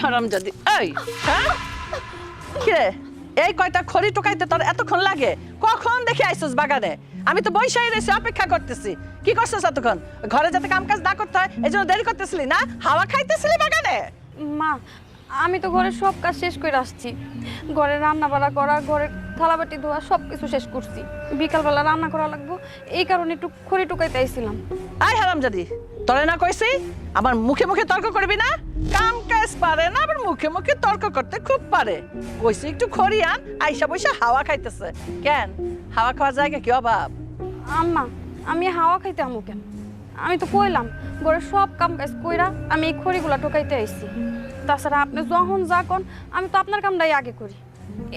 হারামজাদি এই হ্যাঁ কিরে এই কয়টা খড়ি টোকাইতে তোর এতক্ষণ লাগে কখন দেখে আইছস বাগানে আমি তো বইসাই রয়েছি অপেক্ষা করতেছি কি করছস এতক্ষণ ঘরে যাতে কাম কাজ না করতে হয় এই জন্য দেরি করতেছিলি না হাওয়া খাইতেছিলি বাগানে মা আমি তো ঘরের সব কাজ শেষ করে আসছি ঘরে রান্না বাড়া করা ঘরের থালাবাটি ধোয়া সব কিছু শেষ করছি বিকালবেলা রান্না করা লাগবো এই কারণে একটু খড়ি টুকাইতে আইছিলাম আই হারামজাদি তোরে না কইছি আমার মুখে মুখে তর্ক করবি না কাম কাজ পারে না আবার মুখে মুখে তর্ক করতে খুব পারে কইছি একটু খড়ি আন আইসা বইসা হাওয়া খাইতেছে কেন হাওয়া খাওয়ার জায়গা কি অভাব আম্মা আমি হাওয়া খাইতে আমু কেন আমি তো কইলাম ঘরের সব কাম কাজ কইরা আমি এই খড়িগুলা টোকাইতে আইছি তাছাড়া আপনি যখন যা কোন আমি তো আপনার কামটাই আগে করি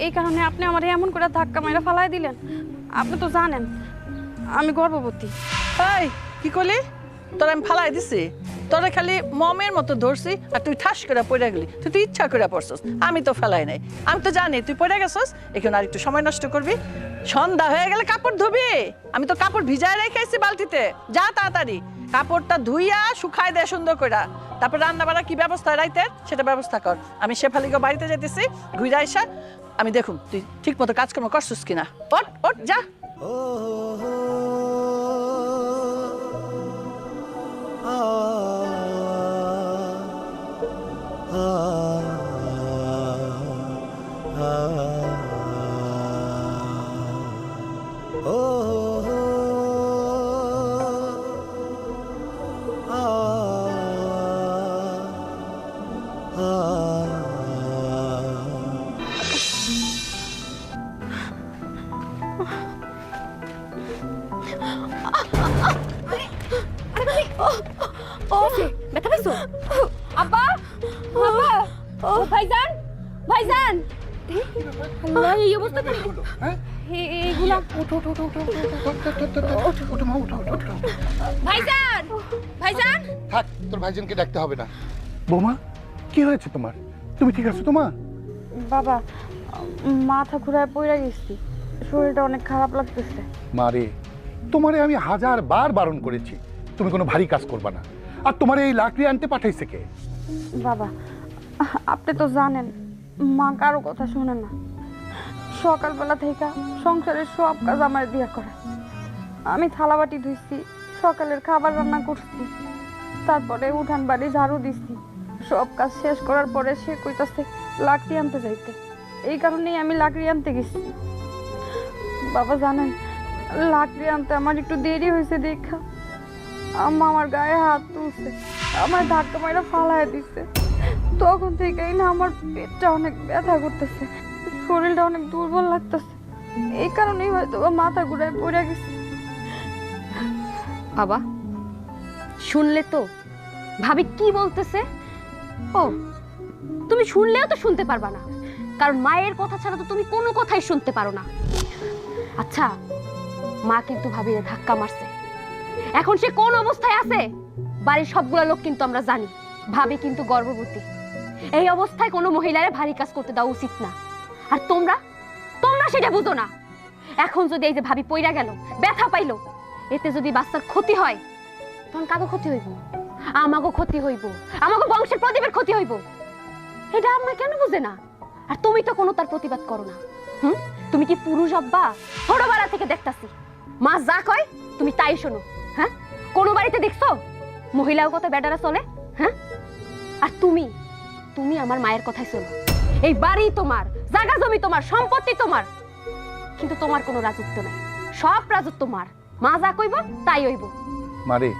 এই কারণে আপনি আমার এমন করে ধাক্কা মাইরা ফালাই দিলেন আপনি তো জানেন আমি গর্ভবতী এই কি করলি তোর আমি ফালাই দিছি তোরে খালি মমের মতো ধরছি আর তুই ঠাস করে পড়ে গেলি তুই তো ইচ্ছা করে পড়ছস আমি তো ফেলাই নাই আমি তো জানি তুই পড়ে গেছস এখন আর একটু সময় নষ্ট করবি সন্ধ্যা হয়ে গেলে কাপড় ধুবি আমি তো কাপড় ভিজায় রেখেছি বালতিতে যা তাড়াতাড়ি কাপড়টা ধুইয়া শুকায় দে সুন্দর করে তারপর রান্না বাড়া কি ব্যবস্থা রাইতের সেটা ব্যবস্থা কর আমি শেফালিকে বাড়িতে যেতেছি ঘুরে আইসা আমি দেখুন তুই ঠিক মতো কাজকর্ম করছিস কিনা ওঠ ওঠ যা ব্যথা পাইছো আব্বা আব্বা ও ভাইজান ভাইজান আল্লাহ এই অবস্থা এইগুলা ভাইজান ভাইজান থাক তোর ভাইজানকে ডাকতে হবে না বৌমা কি হয়েছে তোমার তুমি ঠিক আছো তোমা বাবা মাথা ঘুরায় পড়ে গেছি শরীরটা অনেক খারাপ লাগতেছে মারে তোমারে আমি 1000 বার বারণ করেছি তুমি কোনো ভারী কাজ করবা না আর তোমার এই লাকড়ি আনতে পাঠাইছে কে বাবা আপনি তো জানেন মা কারো কথা শোনে না সকালবেলা থেকে সংসারের সব কাজ আমার দিয়া করে আমি থালাবাটি ধুইছি সকালের খাবার রান্না করছি তারপরে উঠান বাড়ি ঝাড়ু দিছি সব কাজ শেষ করার পরে সে কইতাছে লাকড়ি আনতে যাইতে এই কারণেই আমি লাকড়ি আনতে গেছি বাবা জানেন লাকড়ি আনতে আমার একটু দেরি হয়েছে দেখা আম্মা আমার গায়ে হাত তুলছে আমার ধাক্কা মাইরা ফালায় দিচ্ছে তখন থেকেই না আমার পেটটা অনেক ব্যথা করতেছে শরীরটা অনেক দুর্বল লাগতেছে এই কারণেই হয়তো মাথা ঘুরায় পড়ে গেছে বাবা শুনলে তো ভাবি কি বলতেছে ও তুমি শুনলেও তো শুনতে পারবা না কারণ মায়ের কথা ছাড়া তো তুমি কোনো কথাই শুনতে পারো না আচ্ছা মা কিন্তু ভাবিরে ধাক্কা মারছে এখন সে কোন অবস্থায় আছে বাড়ির সবগুলা লোক কিন্তু আমরা জানি ভাবি কিন্তু গর্ভবতী এই অবস্থায় কোনো মহিলারে ভারী কাজ করতে দেওয়া উচিত না আর তোমরা তোমরা সেটা বুঝো না এখন যদি এই যে ভাবি পইরা গেল ব্যথা পাইলো এতে যদি বাচ্চার ক্ষতি হয় তখন কারো ক্ষতি হইব আমাগো ক্ষতি হইব আমাগো বংশের প্রদীপের ক্ষতি হইব এটা আমরা কেন বুঝে না আর তুমি তো কোনো তার প্রতিবাদ করো না তুমি কি পুরুষ আব্বা ছোটবেলা থেকে দেখতাছি মা যা কয় তুমি তাই শোনো হ্যাঁ কোন বাড়িতে দেখছো মহিলাও কথা বেটারা চলে হ্যাঁ আর তুমি তুমি আমার মায়ের কথাই শোনো এই বাড়ি তোমার জায়গা জমি তোমার সম্পত্তি তোমার কিন্তু তোমার কোনো রাজত্ব নাই সব রাজত্ব তোমার মা যা কইব তাই হইব মারে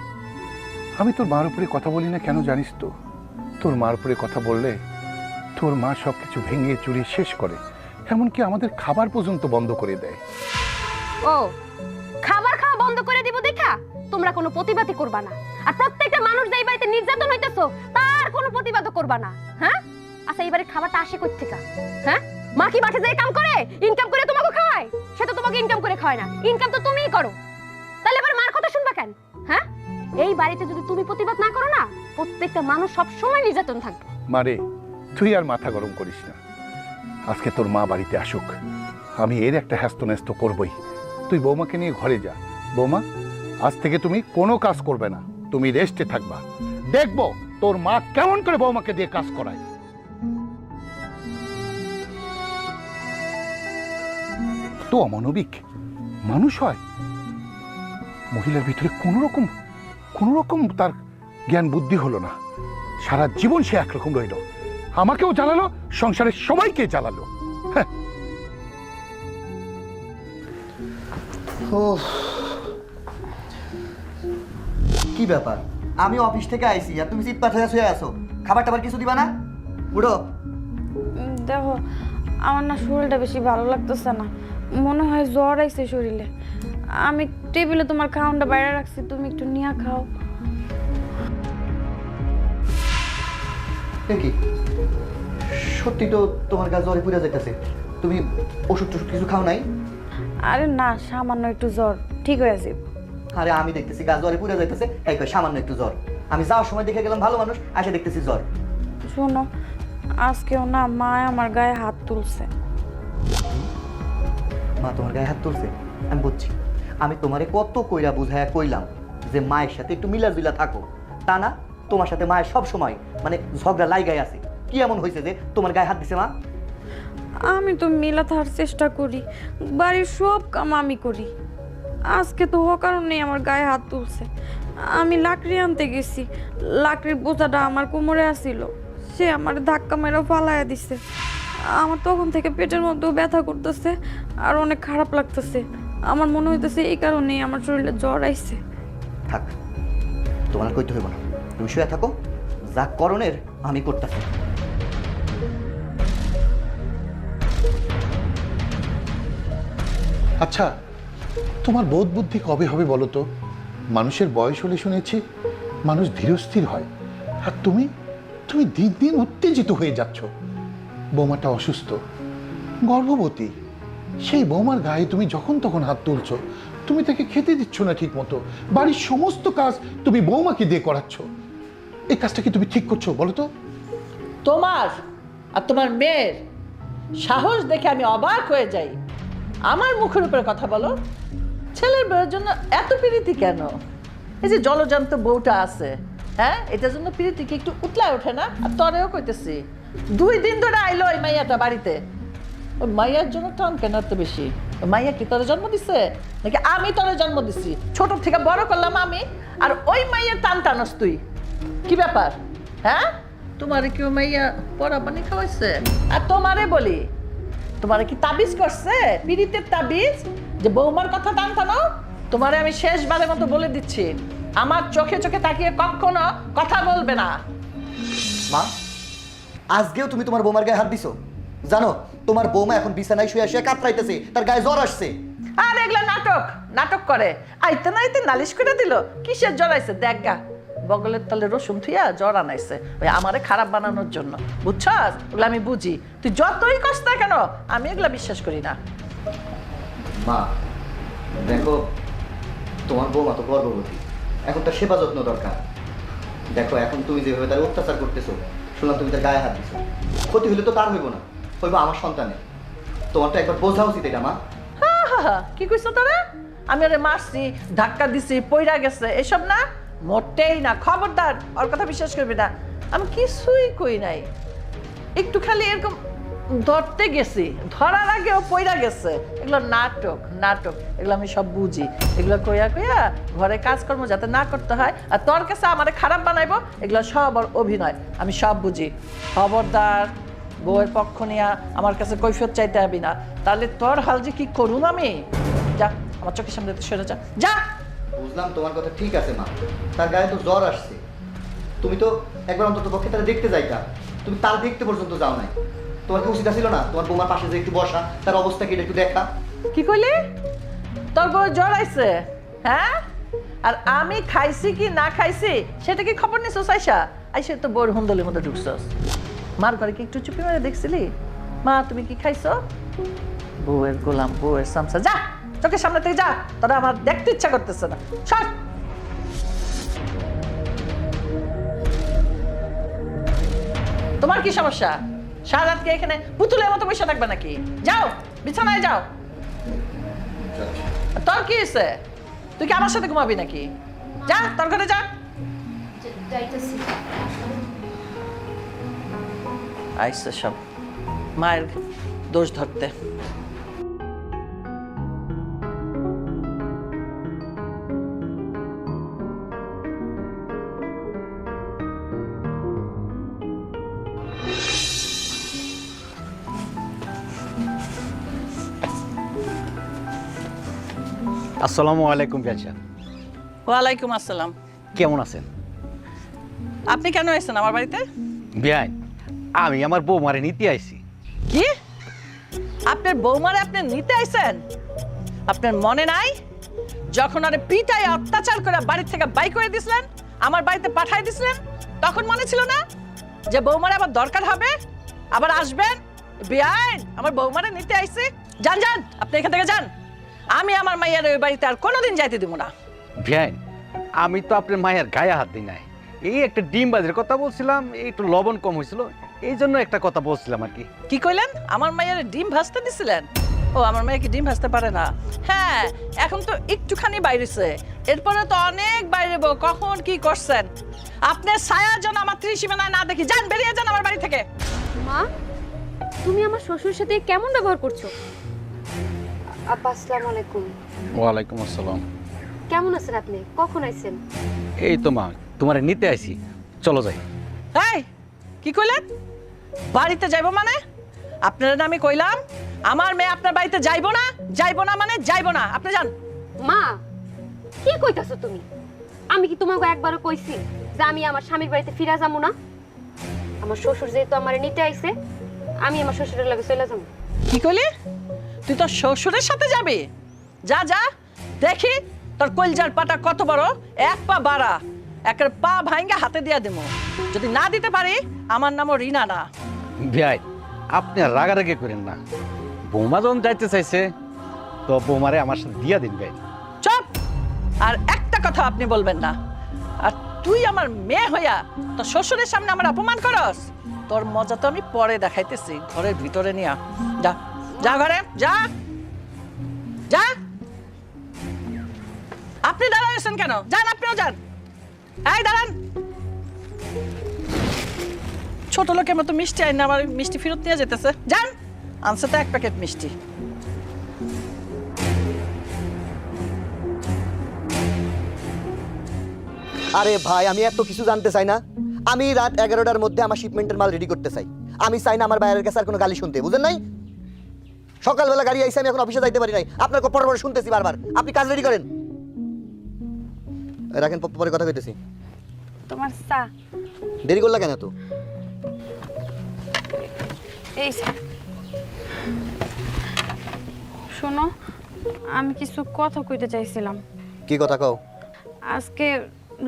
আমি তোর মার উপরে কথা বলি না কেন জানিস তো তোর মার উপরে কথা বললে তোর মা সবকিছু ভেঙে চুরি শেষ করে এমনকি আমাদের খাবার পর্যন্ত বন্ধ করে দেয় ও খাবার খাওয়া বন্ধ করে দিব দেখা তোমরা কোনো প্রতিবাদই করবা না আর প্রত্যেকটা মানুষ যেই বাড়িতে নির্যাতন হইতেছো তার কোনো প্রতিবাদও করবা না হ্যাঁ আচ্ছা এইবারে খাবারটা আসে কই থেকে হ্যাঁ মা কি মাঠে যাই কাম করে ইনকাম করে তোমাকে খাওয়ায় সে তো তোমাকে ইনকাম করে খাওয়ায় না ইনকাম তো তুমিই করো তাহলে এবার মার কথা শুনবা কেন হ্যাঁ এই বাড়িতে যদি তুমি প্রতিবাদ না করো না প্রত্যেকটা মানুষ সব সময় নির্যাতন থাকবে মারে তুই আর মাথা গরম করিস না আজকে তোর মা বাড়িতে আসুক আমি এর একটা হ্যাস্তন্যস্ত করবই তুই বৌমাকে নিয়ে ঘরে যা বৌমা আজ থেকে তুমি কোনো কাজ করবে না তুমি রেস্টে থাকবা দেখবো তোর মা কেমন করে বৌমাকে দিয়ে কাজ করায় অমানবিক মানুষ হয়? মহিলার ভিতরে কোনো রকম তার জ্ঞান বুদ্ধি হলো না, সারা জীবন সে একরকম রইল, আমাকেও জ্বালালো, সংসারের সবাইকে জ্বালালো। হ্যাঁ, ও কি ব্যাপার, আমি অফিস থেকে আইছি আর তুমি চিৎপাত হয়ে শুয়ে আছো, খাবার টাবার কিছু দিবা না? উঠো। দেখো, আমার না শরীরটা বেশি ভালো লাগতেছে না, মনে হয় জ্বর আইছে শরীরে। আমি টেবিলে তোমার খাওয়ানটা বাইরে রাখছি, তুমি একটু নিয়ে খাও। কি সত্যি তো তোমার গা জ্বরে পুড়ে যাইতেছে, তুমি ওষুধ টষুধ কিছু খাও নাই? আরে না, সামান্য একটু জ্বর, ঠিক হয়ে যাবে। আরে আমি দেখতেছি গা জ্বরে পুড়ে যাইতেছে, এই কই সামান্য একটু জ্বর। আমি যাওয়ার সময় দেখে গেলাম ভালো মানুষ, আসে দেখতেছি জ্বর। শোনো, আজকেও না মা আমার গায়ে হাত তুলছে। মা তোমার গায়ে হাত তুলছে? আমি বুঝছি, আমি তোমারে কত কইরা বুঝাইয়া কইলাম যে মায়ের সাথে একটু মিলাজুলা থাকো, তা না তোমার সাথে মায়ের সব সময় মানে ঝগড়া লাইগাই আছে। কি এমন হয়েছে যে তোমার গায়ে হাত দিছে মা? আমি তো মিলা থাকার চেষ্টা করি, বাড়ির সব কাম আমি করি। আজকে তো ও কারণে আমার গায়ে হাত তুলছে। আমি লাকড়ি আনতে গেছি, লাকড়ির বোঝাটা আমার কোমরে আসিল, সে আমার ধাক্কা মেরে ফালাইয়া দিছে। আমার তখন থেকে পেটের মধ্যেও ব্যথা করতেছে আর অনেক খারাপ লাগতেছে। আমার মনে হইতেছে এই কারণেই আমার শরীরে জ্বর আইছে। থাক, তোমার কইতে হইব না, তুমি শুয়ে থাকো, যা করণের আমি করতেছি। আচ্ছা, তোমার বোধ বুদ্ধি কবে হবে বলো তো? মানুষের বয়স হলে শুনেছি মানুষ ধীরস্থির হয়, আর তুমি তুমি দিন দিন উত্তেজিত হয়ে যাচ্ছ। বৌমাটা অসুস্থ, গর্ভবতী, সেই বৌমার গায়ে তুমি যখন তখন হাত তুলছো, তুমি তাকে খেতে দিচ্ছ না ঠিক মতো, বাড়ির সমস্ত কাজ তুমি বৌমাকে দিয়ে করাচ্ছ। এই কাজটা কি তুমি ঠিক করছো বলো তো? তোমার আর তোমার মেয়ের সাহস দেখে আমি অবাক হয়ে যাই। আমার মুখের উপরে কথা বলো, ছেলের বউয়ের জন্য এত প্রীতি কেন? এই যে জলজান্ত বউটা আছে, হ্যাঁ, এটার জন্য প্রীতি কি একটু উতলায় ওঠে না? আর তরেও কইতেছি 2 দিন ধরে আইলো ওই মাইয়াটা বাড়িতে। ওই মাইয়ার জন্য টান কেন এত বেশি? ওই মাইয়া কি তোরে জন্ম দিছে নাকি আমি তোরে জন্ম দিছি? ছোট থেকে বড় করলাম আমি, আর ওই মাইয়ার টান টানস তুই? কি ব্যাপার, হ্যাঁ? তোমারে কেউ মাইয়া পড়া পানি খাওয়াইছে? আর তোমারে বলি, তোমারে কি তাবিজ করছে, পীড়িতের তাবিজ, যে বৌমার কথা টান টানো? তোমারে আমি শেষবারের মতো বলে দিচ্ছি, আমার চোখে চোখে তাকিয়ে কখনো কথা বলবে না। মা, আজকেও তুমি তোমার বৌমার গায়ে হাত দিছো? জানো তোমার বৌমা এখন বিছানায় শুয়ে শুয়ে কাতরাইতেছে, তার গায়ে জ্বর আসছে। আর এগুলা নাটক করে, আইতে না আইতে নালিশ করে দিল। কিসের জ্বর আইছে দেখ গা, বগলের তলে রসুন থুইয়া জ্বর আনাইছে ওই আমারে খারাপ বানানোর জন্য, বুঝছস? ওগুলো আমি বুঝি, তুই যতই কষ্ট না কেন আমি এগুলা বিশ্বাস করি না। মা দেখো, তোমার বৌমা তো গর্ভবতী, এখন তার সেবা যত্ন দরকার। দেখো এখন তুমি যেভাবে তার অত্যাচার করতেছো, শুনলাম তুমি তার গায়ে হাত দিছো, ক্ষতি হলে তো তার হইব না, হইব আমার সন্তানের। তোমার তো একবার বোঝা উচিত এটা মা। কি কইছ তোরা? আমি ওরে মারছি, ধাক্কা দিছি, পইরা গেছে, এসব না, মোটেই না। খবরদার ওর কথা বিশ্বাস করবি না, আমি কিছুই কই নাই। একটু খালি এরকম ধরতে গেছি, ধরার আগেও পইরা গেছে। এগুলো নাটক, এগুলো আমি সব বুঝি। এগুলো কইয়া ঘরে কাজকর্ম যাতে না করতে হয়, আর তোর কাছে আমারে খারাপ বানাইবো, এগুলো সব ওর অভিনয়, আমি সব বুঝি। খবরদার বউয়ের পক্ষ নিয়ে আমার কাছে কৈফিয়ত চাইতে হবি না, তাহলে তোর হাল যে কি করুন আমি। যা আমার চোখের সামনে সরে যা। বুঝলাম তোমার কথা ঠিক আছে মা, তার গায়ে তো জ্বর আসছে, তুমি তো একবার অন্তত পক্ষে তারা দেখতে যাইতা, তুমি তার দেখতে পর্যন্ত যাও নাই। তোমার কি উচিত ছিল না তোমার বৌমার পাশে যে একটু বসা, তার অবস্থা কি একটু দেখা? কি কইলি? তোর বউ জ্বর আইছে, হ্যাঁ? আর আমি খাইছি কি না খাইছি সেটা কি খবর নিছস? আইসা তো বউর হুন্দলের মধ্যে ঢুকছস। মার ঘরে কি একটু চুপি মেরে দেখছিলি? মা তুমি কি খাইছো? বউয়ের গোলাম, বউয়ের সামসা, যা চোখের সামনে থেকে যা, তোরা আমার দেখতে ইচ্ছা করতেছে না। সর। তোমার কি সমস্যা? সারা রাতকে এখানে পুতুলের মতো বসে থাকবে নাকি? যাও বিছানায় যাও। তোর কি হয়েছে? তুই কি আমার সাথে ঘুমাবি নাকি? যা তোর ঘরে যা। আইসে সব মায়ের দোষ ধরতে। আসসালামু আলাইকুম বেচা, ওয়ালাইকুম আসসালাম। কেমন আছেন? আপনি কেন এসেছেন আমার বাড়িতে? বিয়াই, আমি আমার বৌমারে নিতে আইছি। কি? আপনার বৌমারে আপনি নিতে আইছেন? আপনার মনে নাই যখন আরে পিটায় অত্যাচার করে বাড়ি থেকে বাই করে দিছিলেন, আমার বাড়িতে পাঠায় দিছিলেন, তখন মনে ছিল না যে বৌমারে আবার দরকার হবে, আবার আসবেন? বিয়াইন, আমার বৌমারে নিতে আইছি। যান যান, আপনি এখান থেকে যান। আমি আমার মাইয়ার ওই বাড়িতে আর কোনোদিন যাইতে দিব না। বিয়াই, আমি তো আপনার মায়ের গায়ে হাত দিই নাই, এই একটা ডিম বাজের কথা বলছিলাম, এই একটু লবণ কম হয়েছিল, এই জন্য একটা কথা বলছিলাম আর কি। কি কইলেন? আমার মাইয়ার ডিম ভাজতে দিছিলেন? ও, আমার মেয়ে কি ডিম ভাজতে পারে না? হ্যাঁ, এখন তো একটুখানি বাইরেছে, এরপরে তো অনেক বাইরেব। কখন কি করছেন? আপনার ছায়া যেন আমার ত্রিসীমানায় না দেখি। যান, বেরিয়ে যান আমার বাড়ি থেকে। মা, তুমি আমার শ্বশুরের সাথে কেমন ব্যবহার করছো? আপা, আসসালামু আলাইকুম। ওয়ালাইকুম আসসালাম। কেমন আছেন আপনি? কখন আইছেন? এই তো মা, তোমারে নিতে আইছি, চলো যাই। এই, কি কইলেন? বাড়িতে যাইবো মানে? আপনারা না আমি কইলাম আমার মেয়ে আপনার বাড়িতে যাইবো না? যাইবো না মানে যাইবো না। আপনি যান। মা, কি কইতাছো তুমি? আমি কি তোমাকে একবারও কইছি যে আমি আমার স্বামীর বাড়িতে ফিরে যাবো না? আমার শ্বশুর যেহেতু আমারে নিতে আইছে, আমি আমার শ্বশুরের লগে চলে যাবো। কি কইলি? তুই তোর শ্বশুরের সাথে যাবি? যা যা, দেখি তোর কলজার পাটা কত বড়। এক পা বাড়া, একের পা ভাঙ্গা হাতে দিয়া দেবো। যদি না দিতে পারি, আমার নামও রিনা না। বিয়াই, আপনি আর রাগারাগি করেন না, বৌমা যখন যাইতে চাইছে তো বৌমারে আমার সাথে দিয়া দিন ভাই। চুপ! আর একটা কথা আপনি বলবেন না। আর তুই আমার মেয়ে হইয়া তোর শ্বশুরের সামনে আমার অপমান করস? তোর মজা তো আমি পরে দেখাইতেছি, ঘরের ভিতরে নিয়া। যা যা, ঘরে যা যা। আপনি দাঁড়াইছেন কেন? যান, আপনিও যান। এই দাঁড়ান। ছোট লোকের মতো মিষ্টি আইন আমার মিষ্টি ফেরত নিয়ে যেতেছে। যান, আনছে তো এক প্যাকেট মিষ্টি। আরে ভাই, আমি এত কিছু জানতে চাই না। আমি রাত 11টার মধ্যে আমার শিপমেন্টের মাল রেডি করতে চাই। আমি চাই না আমার বাইরের কাছে আর কোনো গালি শুনতে, বুঝেন নাই? সকালবেলা গাড়ি আইসে, আমি এখন অফিসে যাইতে পারি নাই, আপনার পরে পরে শুনতেছি বারবার। আপনি কাজ রেডি করেন, রাখেন, পরে কথা কইতেছি। তোমার চা। দেরি করলা কেন তো? এই যে, শোনো, আমি কিছু কথা কইতে চাইছিলাম। কি কথা কও? আজকে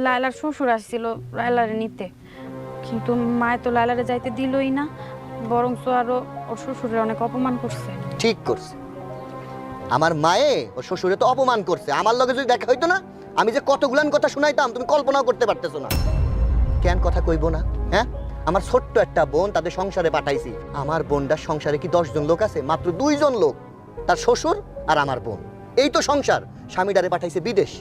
লায়লার শ্বশুর আসছিল লায়লারে নিতে, কিন্তু মায় তো লায়লারে যাইতে দিলই না, বরঞ্চ আরো ওর শ্বশুরের অনেক অপমান করছে। ঠিক করছে, আমার মায়ে ও শ্বশুরে তো অপমান করছে। আমার লগে যদি দেখা হইতো না, আমি যে কতগুলান কথা শুনাইতাম তুমি কল্পনাও করতে পারতেছো না। কেন কথা কইবো না? হ্যাঁ, আমার ছোট্ট একটা বোন, তাদের সংসারে পাঠাইছি। আমার বোনটার সংসারে কি 10 জন লোক আছে? মাত্র 2 জন লোক, তার শ্বশুর আর আমার বোন। এই তো সংসার। স্বামীটারে পাঠাইছে বিদেশ,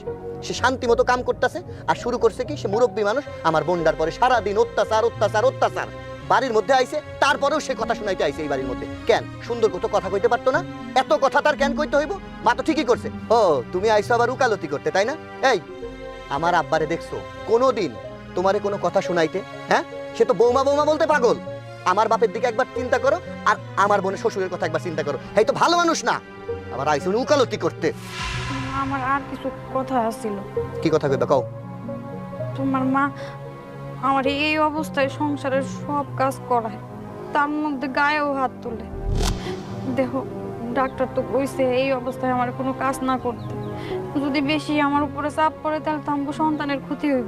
সে শান্তি মতো কাম করতেছে। আর শুরু করছে কি, সে মুরব্বী মানুষ, আমার বোনটার পরে সারাদিন অত্যাচার অত্যাচার অত্যাচার। বাড়ির মধ্যে আইছে, তারপরেও সে কথা শুনাইতে আইছে এই বাড়ির মধ্যে। কেন সুন্দর কত কথা কইতে পারতো না? এত কথা তার কেন কইতে হইব? মা তো ঠিকই করছে। ও, তুমি আইছো আবার উকালতি করতে, তাই না? এই, আমার আব্বারে দেখছো কোনোদিন তোমারে কোনো কথা শুনাইতে? হ্যাঁ, সে তো বৌমা বৌমা বলতে পাগল। আমার বাপের দিকে একবার চিন্তা করো, আর আমার বোনের শ্বশুরের কথা একবার চিন্তা করো। এই তো ভালো মানুষ না, আবার আইছো উকালতি করতে। আমার আর কিছু কথা আছিল। কি কথা কইবা কও? তোমার মা আমার এই অবস্থায় সংসারের সব কাজ করায়, তার মধ্যে গায়েও হাত তোলে। দেখো, ডাক্তার তো কইছে এই অবস্থায় আমার কোনো কাজ না করতে। যদি বেশি আমার উপরে চাপ পড়ে, তাহলে তো আমার সন্তানের ক্ষতি হইব।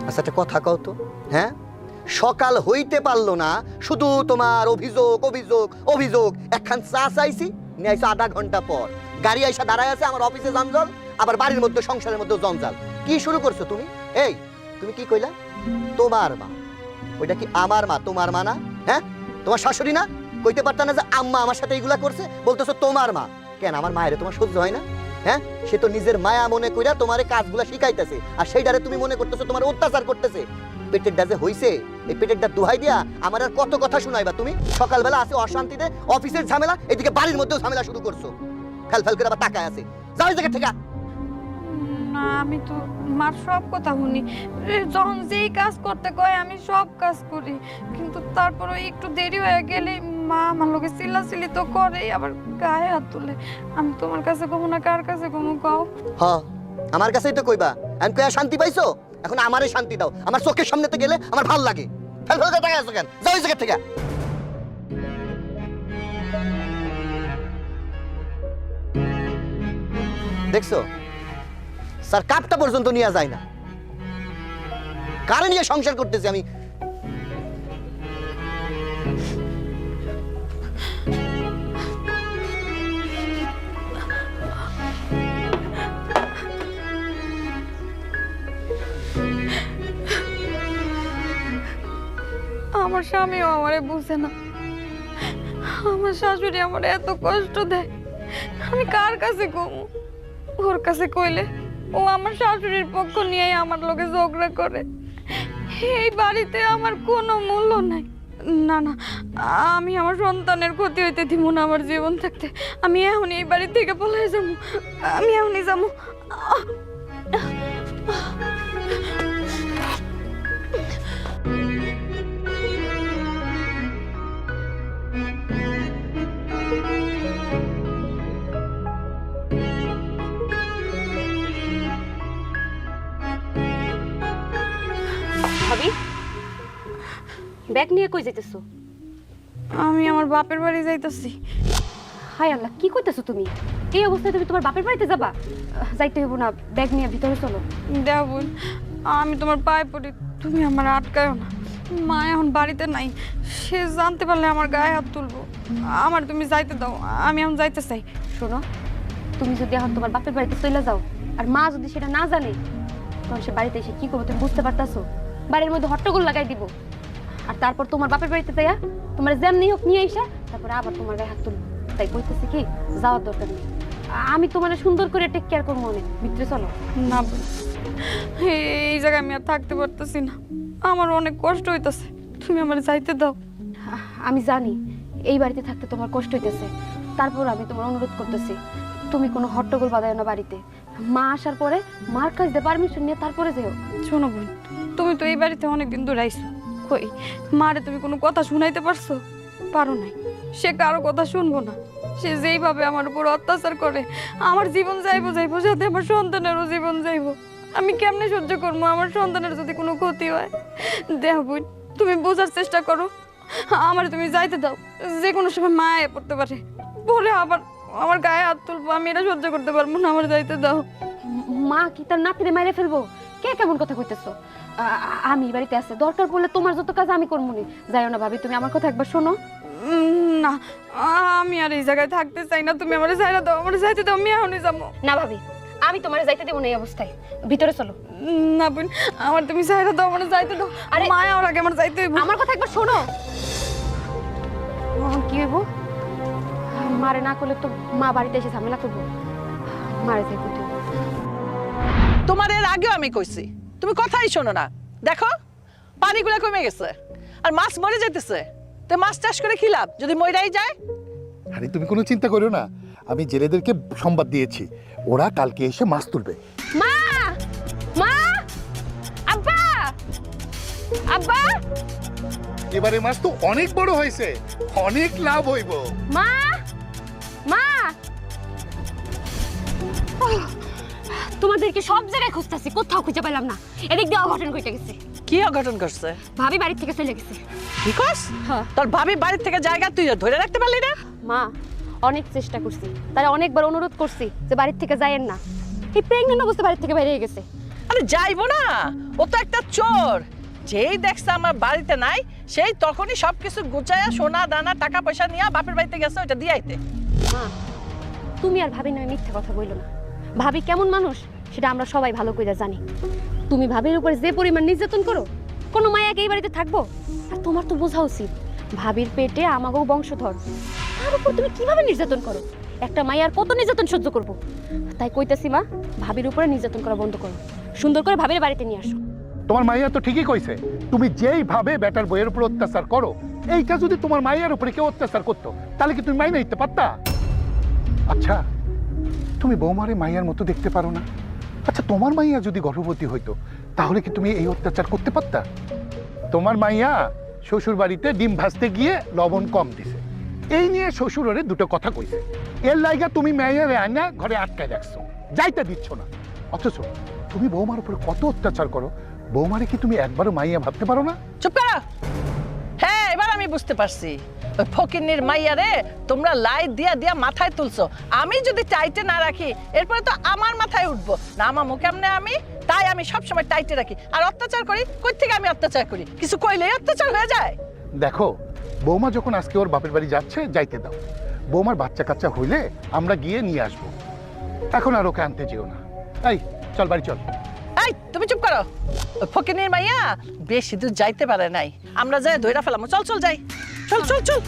আচ্ছা, একটা কথা কও তো। হ্যাঁ, সকাল হইতে পারলো না, শুধু তোমার অভিযোগ অভিযোগ অভিযোগ। একখান চা চাইছি, নিয়ে আইসো আধা ঘন্টা পর। গাড়ি আইসা দাঁড়ায় আছে, আমার অফিসে জঞ্জাল, আবার বাড়ির মধ্যে সংসারের মধ্যে জঞ্জাল। কি শুরু করছো তুমি? এই, তুমি কি কইলা? তোমার মা? ওইটা কি আমার মা? তোমার মা না? হ্যাঁ, তোমার শাশুড়ি না? কইতে পারতা না যে আম্মা আমার সাথে এইগুলা করছে? বলতেছো তোমার মা। কেন আমার মায়ের তোমার সহ্য হয় না? হ্যাঁ, সে তো নিজের মায়া মনে কইরা তোমারে কাজগুলা শিখাইতেছে, আর সেইটারে তুমি মনে করতেছো তোমার অত্যাচার করতেছে। পেটের ডাজে হইছে, এই পেটের ডাক দুহাই দিয়া আমার আর কত কথা শুনাইবা তুমি? সকালবেলা আছে অশান্তিতে, অফিসের ঝামেলা, এদিকে বাড়ির মধ্যেও ঝামেলা শুরু করছো। ফেল ফেল করে আবার তাকায় আছে। যাও এই জায়গা থেকে। না, আমি তো মার সব কথা শুনি। যখন যেই কাজ করতে কয় আমি সব কাজ করি, কিন্তু তারপরে একটু দেরি হয়ে গেলে মা আমার লোকে চিল্লাচিল্লি তো করেই, আবার গায়ে হাত তুলে। আমি তোমার কাছে কমু না কার কাছে কমু কও? হ আমার কাছেই তো কইবা। আমি কইয়া শান্তি পাইছো, এখন আমারে শান্তি দাও। আমার চোখের সামনেতে গেলে আমার ভাল লাগে। ফেল ফেল করে তাকায় আছো কেন? যাও এই জায়গা থেকে। দেখছো স্যার, কাপটা পর্যন্ত নিয়ে যায় না। কারে নিয়ে সংসার করতেছি আমি? আমার স্বামীও আমারে বুঝে না। আমার শাশুড়ি আমার এত কষ্ট দেয়, আমি কার কাছে কমু? ওর কাছে কইলে ও আমার শাশুড়ির পক্ষ নিয়ে আমার লোকে ঝগড়া করে। এই বাড়িতে আমার কোনো মূল্য নাই। না না, আমি আমার সন্তানের ক্ষতি হইতে দিব না। আমার জীবন থাকতে আমি এখন এই বাড়ি থেকে পলাই যাবো। আমি এখনই যাবো। ভাবি, ব্যাগ নিয়ে কই যাইতেছো? আমি আমার বাপের বাড়ি যাইতেছি। হায় আল্লাহ, কি কইতেছো তুমি? এই অবস্থায় তুমি তোমার বাপের বাড়িতে যাবা? যাইতে হইব না, ব্যাগ নিয়ে ভিতরে চলো। দেখ বোন, আমি তোমার পায়ে পড়ি, তুমি আমার আটকায়ও না। মা এখন বাড়িতে নাই, সে জানতে পারলে আমার গায়ে হাত তুলবো। আমার তুমি যাইতে দাও, আমি এখন যাইতে চাই। শোনো, তুমি যদি এখন তোমার বাপের বাড়িতে চলে যাও আর মা যদি সেটা না জানে, তখন সে বাড়িতে এসে কি করবো তুমি বুঝতে পারতাছো? বাড়ির মধ্যে হট্টগোল লাগাই দিব। আর তারপর তোমার বাপের বাড়িতে যাইয়া তোমার যেমনি হোক নিয়ে এসে তারপরে আবার তোমার গায়ে হাত তুলবো। তাই কইতেছি কি, যাওয়ার দরকার নেই। আমি তোমার সুন্দর করে টেক কেয়ার করবো। অনেক ভিতরে চলো। না বোন, এই জায়গায় আমি আর থাকতে পারতেছি না। আমার অনেক কষ্ট হইতেছে, তুমি আমার যাইতে দাও। আমি জানি এই বাড়িতে থাকতে তোমার কষ্ট হইতেছে, তারপর আমি তোমার অনুরোধ করতেছি, তুমি কোনো হট্টগোল বাঁধায় না বাড়িতে। মা আসার পরে মার কাছ দিয়ে পারমিশন নিয়ে তারপরে যেও। শোনো বোন, তুমি তো এই বাড়িতে অনেকদিন ধরে আইছো, কই মারে তুমি কোনো কথা শুনাইতে পারছো? পারো নাই। সে কারো কথা শুনবো না। সে যেইভাবে আমার উপর অত্যাচার করে, আমার জীবন যাইবো সাথে আমার সন্তানেরও জীবন যাইবো। আমি কেমনে সহ্য করবো আমার সন্তানের যদি কোনো ক্ষতি হয়? দেখ বোন, তুমি বোঝার চেষ্টা করো। আমার তুমি যাইতে দাও, যে কোনো সময় মা আয়া পড়তে পারে, বলে আবার আমার গায়ে হাত তুলবো। আমি এটা সহ্য করতে পারবো না, আমার যাইতে দাও। মা কি তার নাতিরে মাইরে ফেলবো? কে কেমন কথা কইতেছো? আমি এই বাড়িতে আছে, দরকার পড়লে তোমার যত কাজ আমি করবো নি। যাইও না ভাবি, তুমি আমার কথা একবার শোনো। না, আমি আর এই জায়গায় থাকতে চাই না। তুমি আমার যাইতে দাও, আমার যাইতে দাও। আমি এখনই যাবো। না ভাবি, আমি তোমার যাইতে দেবো না এই অবস্থায়। ভিতরে চলো। না বোন, আমার তুমি যাইতে দাও, আমার যাইতে দাও। আরে মা আমার আগে আমার যাইতে হইব। আমার কথা একবার শোনো। এখন কি হইব? মারে না করলে তো মা বাড়িতে এসে ঝামেলা করবো। মারে যাইতে দিও। তোমার এর আগেও আমি কইছি, তুমি কথাই শোনো না। দেখো পানিগুলো কমে গেছে আর মাছ মরে যাইতেছে। তো মাছ চাষ করে কি লাভ যদি মইরাই যায়? আরে তুমি কোনো চিন্তা করো না, আমি জেলেদেরকে সংবাদ দিয়েছি, ওরা কালকে এসে মাছ তুলবে। মা, মা, আব্বা, আব্বা, এবারে মাছ তো অনেক বড় হয়েছে, অনেক লাভ হইব। মা, মা, তোমাদেরকে সব জায়গায় খুঁজতেছি, কোথাও খুঁজে পেলাম না। এদিক দিয়ে অঘটন ঘটে গেছে। কি অঘটন করছে? ভাবি বাড়ি থেকে চলে গেছে। কি কস? হ্যাঁ। তোর ভাবি বাড়ির থেকে জায়গা তুই ধরে রাখতে পারলি না? মা, অনেক চেষ্টা করছি, তারা অনেকবার অনুরোধ করছি যে বাড়ির থেকে যায়েন না। এই প্রেগনেন্ট অবস্থা বাড়ির থেকে বেরিয়ে গেছে। আরে যাইবো না, ও তো একটা চোর। যেই দেখছে আমার বাড়িতে নাই, সেই তখনই সবকিছু গুছায়া সোনা দানা টাকা পয়সা নিয়ে বাপের বাড়িতে গেছে ওইটা দিয়ে আইতে। মা, তুমি আর ভাবি নামে মিথ্যা কথা বইলো না। ভাবি কেমন মানুষ সেটা আমরা সবাই ভালো করে জানি। তুমি ভাবির উপর যে পরিমাণ নির্যাতন করো, কোনো মায়াকে এই বাড়িতে থাকবো? আর তোমার তো বোঝা উচিত, ভাবির পেটে আমাকেও বংশধর, তার উপর তুমি কিভাবে নির্যাতন করো? একটা মায়ার কত নির্যাতন সহ্য করবো? তাই কইতাছি মা, ভাবির উপরে নির্যাতন করা বন্ধ করো, সুন্দর করে ভাবির বাড়িতে নিয়ে আসো। তোমার মাইয়া তো ঠিকই কইছে, তুমি যেইভাবে বেটার বইয়ের উপর অত্যাচার করো, এইটা যদি তোমার মাইয়ার উপরে কেউ অত্যাচার করতো তাহলে কি তুমি মাইনে নিতে পারতা? আচ্ছা, তুমি বৌমারে মাইয়ার মতো দেখতে পারো না? আচ্ছা, তোমার মাইয়া যদি গর্ভবতী হইতো তাহলে কি তুমি এই অত্যাচার করতে পারতা? তোমার মাইয়া শ্বশুর বাড়িতে ডিম ভাজতে গিয়ে লবণ কম দিছে, এই নিয়ে শ্বশুরের দুটো কথা কইছে। এর লাইগা তুমি মেয়ের আয়না ঘরে আটকায় রাখছো, যাইতে দিচ্ছ না। অথচ তুমি বৌমার উপর কত অত্যাচার করো, বৌমারে কি তুমি একবারও মাইয়া ভাবতে পারো না? চুপ করো। হ্যাঁ, এবার আমি বুঝতে পারছি। ওই ফকিন্নির মাইয়ারে তোমরা লাইট দিয়া দিয়া মাথায় তুলছো। আমি যদি টাইটে না রাখি এরপরে তো আমার মাথায় উঠবো না, আমার মুখে এমনি আমি, তাই আমি সবসময় টাইটে রাখি। আর অত্যাচার করি কই থেকে? আমি অত্যাচার করি, কিছু কইলেই অত্যাচার হয়ে যায়। দেখো, বৌমা যখন আজকে ওর বাপের বাড়ি যাচ্ছে, যাইতে দাও। বৌমার বাচ্চা কাচ্চা হইলে আমরা গিয়ে নিয়ে আসবো, এখন আর ওকে আনতে যেও না। এই চল, বাড়ি চল। এই তুমি চুপ করো। ওই ফকিন্নির মাইয়া বেশি দূর যাইতে পারে নাই, আমরা যাই ধইরা ফেলাম। চল চল যাই, চল চল চল।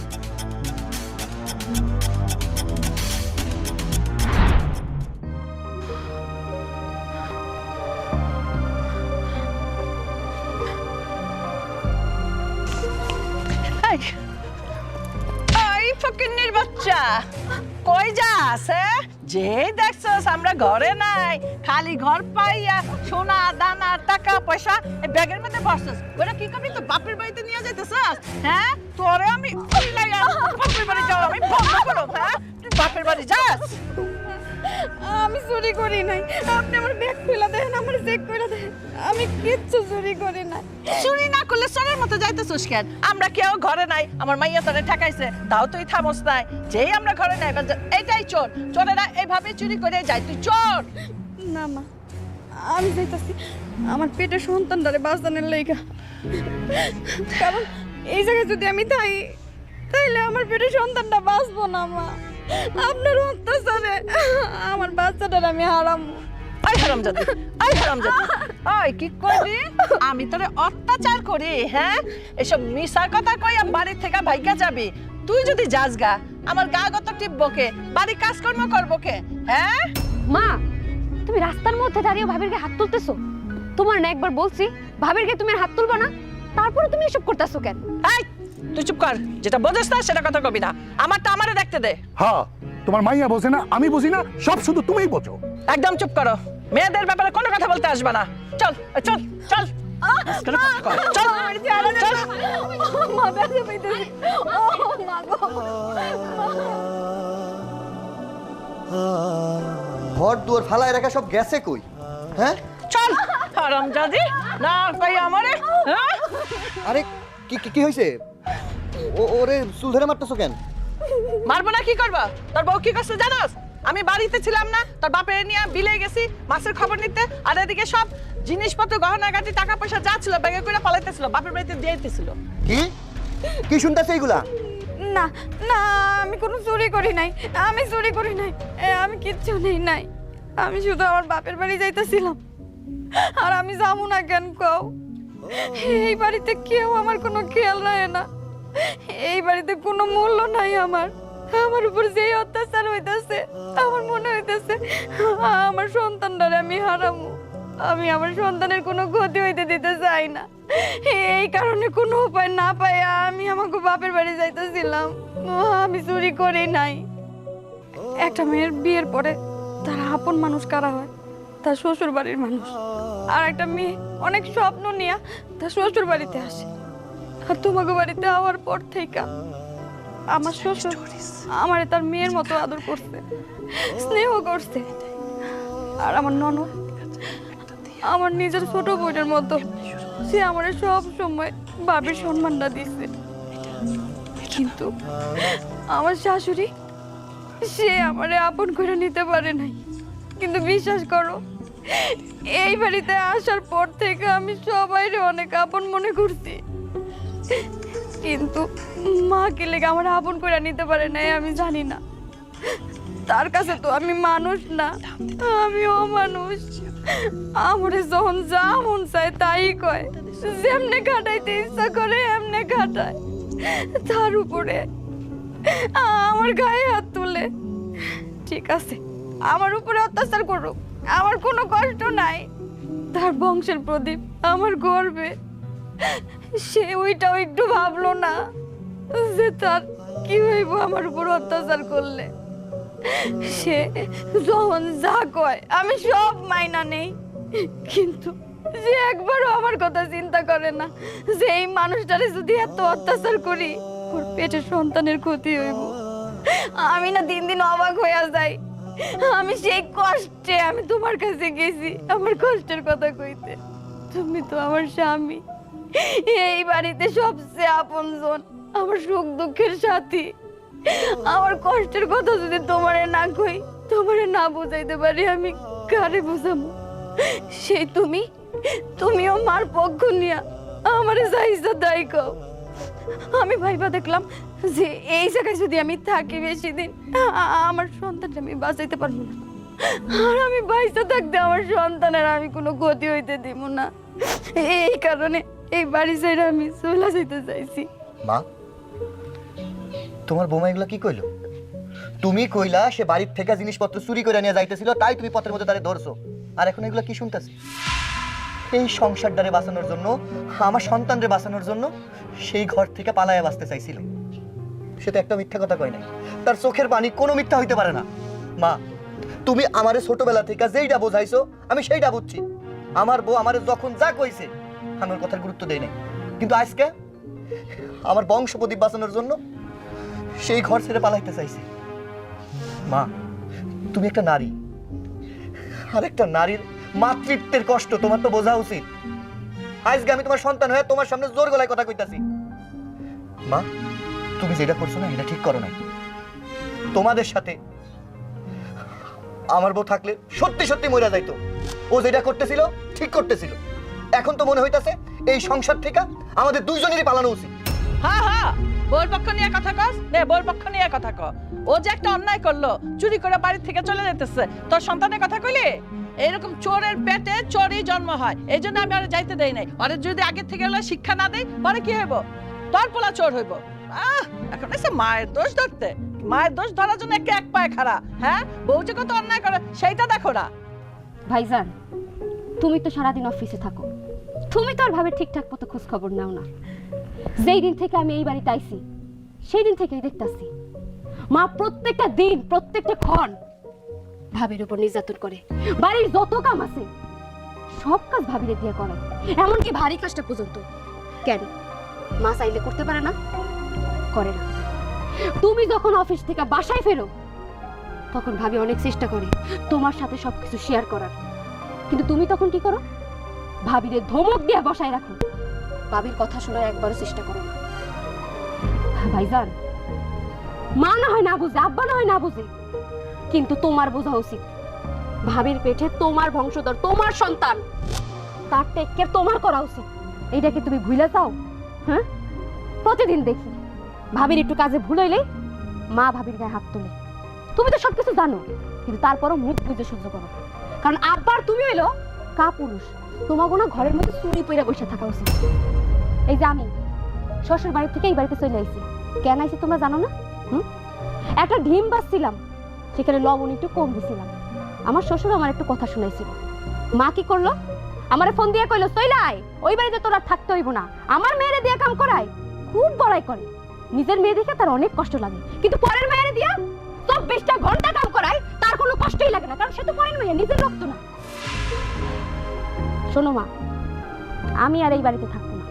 এই ফকিন্নির বাচ্চা, কই যাস? যে দেখছস আমরা ঘরে নাই, খালি ঘর পাইয়া সোনা দানা টাকা পয়সা এই ব্যাগের মধ্যে ভরছস। ওরা কি করবি? তো বাপের বাড়িতে নিয়ে যাইতেছস? হ্যাঁ, তোরে আমি বাপের বাড়ি যাও আমি বন্ধ করব। হ্যাঁ, তুই বাপের বাড়ি যাস? আমি চুরি করি নাই, আপনি আমার ব্যাগ খুলে দেন, আমার চেক করে দেন, আমি কিচ্ছু চুরি করি নাই। চুরি না করলে চোরের মতো যাইতেছস কেন? আমরা কেউ ঘরে নাই, আমার মাইয়া তোরে ঠেকাইছে, তাও তুই থামস নাই। যেই আমরা ঘরে নাই, এইটাই চোর। চোরেরা এইভাবে চুরি করে যায়, তুই চোর। না মা, আমি যাইতাছি আমার পেটের সন্তানটারে বাঁচানোর লাইগা। কারণ এই জায়গায় যদি আমি থাকি তাইলে আমার পেটের সন্তানটা বাঁচবো না মা। আপনার অত্যাচারে আমার বাচ্চাটার আমি হারামো। আই হারামজাদি, আই হারামজাদি, ওই কি করবি? আমি তোরে অত্যাচার করি? হ্যাঁ, এসব মিশা কথা কইয়া বাড়ি থেকে ভাইগা যাবি? তুই যদি যাস গা, আমার গা গত টিপবো কে? বাড়ি কাজকর্ম করবো কে? হ্যাঁ মা, তুমি রাস্তার মধ্যে দাঁড়িয়ে ভাবির গায়ে হাত তুলতেছো? তোমার না একবার বলছি ভাবির গায়ে তুমি আর হাত তুলবা না, তারপরে তুমি এসব করতেছো কেন? এই তুই চুপ কর, যেটা বোঝস না সেটা কথা কবি না। আমারটা আমারে দেখতে দে। হ্যাঁ, তোমার মাইয়া বোঝে না, আমি বুঝি না, সব শুধু তুমিই বোঝো। একদম চুপ করো, মেয়েদের ব্যাপারে কোনো কথা বলতে আসবে না। চল চল চল চল চল। মা ব্যথা পাইতেছে। ও মা গো, ঘর দুয়ার ফালায় রাখা সব গেছে কই? হ্যাঁ, চল হারামজাদি, না কই আমারে। হ্যাঁ, আরে কি কি হইছে? ওরে চুল ধরে মারতেছো কেন? মারবো না, কি করবা? তোর বউ কি করছে জানোস? আমি বাড়িতে ছিলাম না, তোর বাপের নিয়ে বিলে গেছি মাছের খবর নিতে, আর এদিকে সব জিনিসপত্র গহনাগাটি টাকা পয়সা যা ছিল ব্যাগে করে পালাইতেছিল, বাপের বাড়িতে দিয়ে দিতেছিল। কি কি শুনতেছে এইগুলা? না না, আমি কোনো চুরি করি নাই, আমি চুরি করি নাই, আমি কিচ্ছু নেই নাই। আমি শুধু আমার বাপের বাড়ি যাইতেছিলাম। আর আমি যাবো না কেন কও? এই বাড়িতে কেউ আমার কোনো খেয়াল রাখে না, এই বাড়িতে কোনো মূল্য নাই আমার। আমার উপর যে অত্যাচার হইতাছে, আমার মনে হইতাছে আমার সন্তানটারে আমি হারামু। আমি আমার সন্তানের কোনো ক্ষতি হইতে দিতে চাই না। এই কারণে কোনো উপায় না পাই আমি আমাকে বাপের বাড়ি যাইতেছিলাম। আমি চুরি করি নাই। একটা মেয়ের বিয়ের পরে তার আপন মানুষ কারা হয়? তার শ্বশুর বাড়ির মানুষ। আর একটা মেয়ে অনেক স্বপ্ন নিয়ে তার শ্বশুর বাড়িতে আসে। আর তোমাকে বাড়িতে আওয়ার পর থেকে আমার শ্বশুর আমারে তার মেয়ের মতো আদর করছে, স্নেহ করছে। আর আমার ননদ আমার নিজের ছোট বোনের মতো, সে আমারে সব সময় বাবির সম্মানটা দিছে। কিন্তু আমার শাশুড়ি, সে আমারে আপন করে নিতে পারে নাই। কিন্তু বিশ্বাস করো, এই বাড়িতে আসার পর থেকে আমি সবাইরে অনেক আপন মনে করছি। কিন্তু মা কি লেগে আমার আপন করে নিতে পারে নাই আমি জানি না। তার কাছে তো আমি মানুষ না, আমি অমানুষ। আমারে যখন যা মন চায় তাই কয়, যেমনে খাটাইতে ইচ্ছা করে এমনে খাটায়। তার উপরে আমার গায়ে হাত তুলে। ঠিক আছে, আমার উপরে অত্যাচার করুক, আমার কোনো কষ্ট নাই। তার বংশের প্রদীপ আমার গর্বে। সে ওইটাও একটু ভাবলো না যে তার কি হইব আমার উপর অত্যাচার করলে। সে যখন যা কয় আমি সব মাইনা নেই, কিন্তু যে একবারও আমার কথা চিন্তা করে না যে এই মানুষটারে যদি এত অত্যাচার করি ওর পেটের সন্তানের ক্ষতি হইব। আমি না দিন দিন অবাক হয়ে যাই। আমি সেই কষ্টে আমি তোমার কাছে গেছি আমার কষ্টের কথা কইতে। তুমি তো আমার স্বামী, এই বাড়িতে সবচেয়ে আপনজন, আমার সুখ দুঃখের সাথী। আমার কষ্টের কথা যদি তোমারে না কই, তোমারে না বুঝাইতে পারি, আমি কারে বুঝাবো? সেই তুমিও মার পক্ষ নিয়া আমারে চাইছো তাই কও। আমি ভাইবা দেখলাম যে এই জায়গায় যদি আমি থাকি বেশি দিন, আমার সন্তানটা আমি বাঁচাইতে পারবো না। আর আমি বাইসা থাকতে আমার সন্তানের আমি কোনো ক্ষতি হইতে দিব না। এই কারণে এই বাড়ি ছেড়ে আমি চলে যেতে চাইছি। মা, তোমার বৌমা এগুলো কি কইলো? তুমি কইলা সে বাড়ির থেকে জিনিসপত্র চুরি করে নিয়ে যাইতেছিল, তাই তুমি পথের মধ্যে তারে ধরছো। আর এখন এগুলো কি শুনতেছি? এই সংসারটারে বাঁচানোর জন্য, আমার সন্তানরে বাঁচানোর জন্য সেই ঘর থেকে পালায়া বাঁচতে চাইছিল। সে তো একটা মিথ্যা কথা কয় নাই, তার চোখের পানি কোনো মিথ্যা হইতে পারে না। মা, তুমি আমারে ছোটবেলা থেকে যেইটা বোঝাইছো আমি সেইটা বুঝছি। আমার বউ আমারে যখন যা কইছে আমি ওর কথার গুরুত্ব দেই নাই, কিন্তু আজকে আমার বংশ প্রদীপ বাঁচানোর জন্য সেই ঘর ছেড়ে পালাইতে চাইছে। মা, তুমি একটা নারী, আর একটা নারীর মাতৃত্বের কষ্ট তোমার তো বোঝা উচিত। আজকে আমি তোমার সন্তান হয়ে তোমার সামনে জোর গলায় কথা কইতাছি। মা, তুমি যেটা করছো না এটা ঠিক করো নাই। তোমাদের সাথে আমার বউ থাকলে সত্যি সত্যি মরে যাইতো। ও যেটা করতেছিল ঠিক করতেছিল। এখন তো মনে হইতাছে এই সংসার থেকে আমাদের দুইজনেরই পালানো উচিত। হ্যাঁ হ্যাঁ, বউর পক্ষ নিয়ে কথা কস নে, বউর পক্ষ নিয়ে কথা ক। ও যে একটা অন্যায় করলো, চুরি করে বাড়ি থেকে চলে যেতেছে, তোর সন্তানের কথা কইলি? এরকম চোরের পেটে চোরই জন্ম হয়, এই জন্য আমি আর যাইতে দেই নাই। আর যদি আগে থেকে শিক্ষা না দেই পরে কি হইব? তোর পোলা চোর হইব। এখন এসে মায়ের দোষ ধরতে, মায়ের দোষ ধরার জন্য এক পায়ে খাড়া। হ্যাঁ, বউ যে কত অন্যায় করে সেইটা দেখো না। ভাইজান, তুমি তো সারাদিন অফিসে থাকো, তুমি তো আর ভাবে ঠিকঠাক মতো খোঁজ খবর নাও না। যেই দিন থেকে আমি এই বাড়িতে আইছি সেই দিন থেকেই দেখতাছি মা প্রত্যেকটা দিন প্রত্যেকটা ক্ষণ ভাবির উপর নির্যাতন করে। বাড়ির যত কাম আছে সব কাজ ভাবিরে দিয়ে করে, এমনকি ভারী কাজটা পর্যন্ত। কেন মা চাইলে করতে পারে না? করে না। তুমি যখন অফিস থেকে বাসায় ফেরো তখন ভাবি অনেক চেষ্টা করে তোমার সাথে সবকিছু শেয়ার করার, কিন্তু তুমি তখন কি করো? ভাবিরে ধমক দিয়ে বসায় রাখো, ভাবির কথা শোনার একবারও চেষ্টা করো না। ভাইজান, মা না হয় না বুঝে, আব্বা না হয় না বুঝে, কিন্তু তোমার বোঝা উচিত ভাবির পেটে তোমার বংশধর, তোমার সন্তান, তার টেক কেয়ার তোমার করা উচিত। এইটাকে তুমি ভুলে যাও? হ্যাঁ, প্রতিদিন দেখি ভাবির একটু কাজে ভুল হইলে মা ভাবির গায়ে হাত তোলে। তুমি তো সবকিছু জানো, কিন্তু তারপরও মুখ বুঝে সহ্য করো, কারণ আব্বার তুমি হইলো কা পুরুষ, তোমাকে না ঘরের মধ্যে চুরি পইরা বসে থাকা উচিত। এই যে আমি শ্বশুর বাড়ি থেকে এই বাড়িতে চলে আইছি, কেন আইছি তোমরা জানো না? একটা ডিম বাজছিলাম, সেখানে লবণ একটু কম দিছিলাম। আমার শ্বশুর আমার একটু কথা শুনাইছিল। মা কি করলো? আমারে ফোন দিয়ে কইলো, চইলাই ওই বাড়িতে তোর আর থাকতে হইব না। আমার মেয়েরে দিয়ে কাম করায়, খুব বড়াই করে। নিজের মেয়ে দেখে তার অনেক কষ্ট লাগে, কিন্তু পরের মেয়েরে দিয়া 24টা ঘন্টা কাম করায়, তার কোনো কষ্টই লাগে না, কারণ সে তো পরের মেয়ে, নিজের রক্ত না। শোনো মা, আমি আর এই বাড়িতে থাকবো না।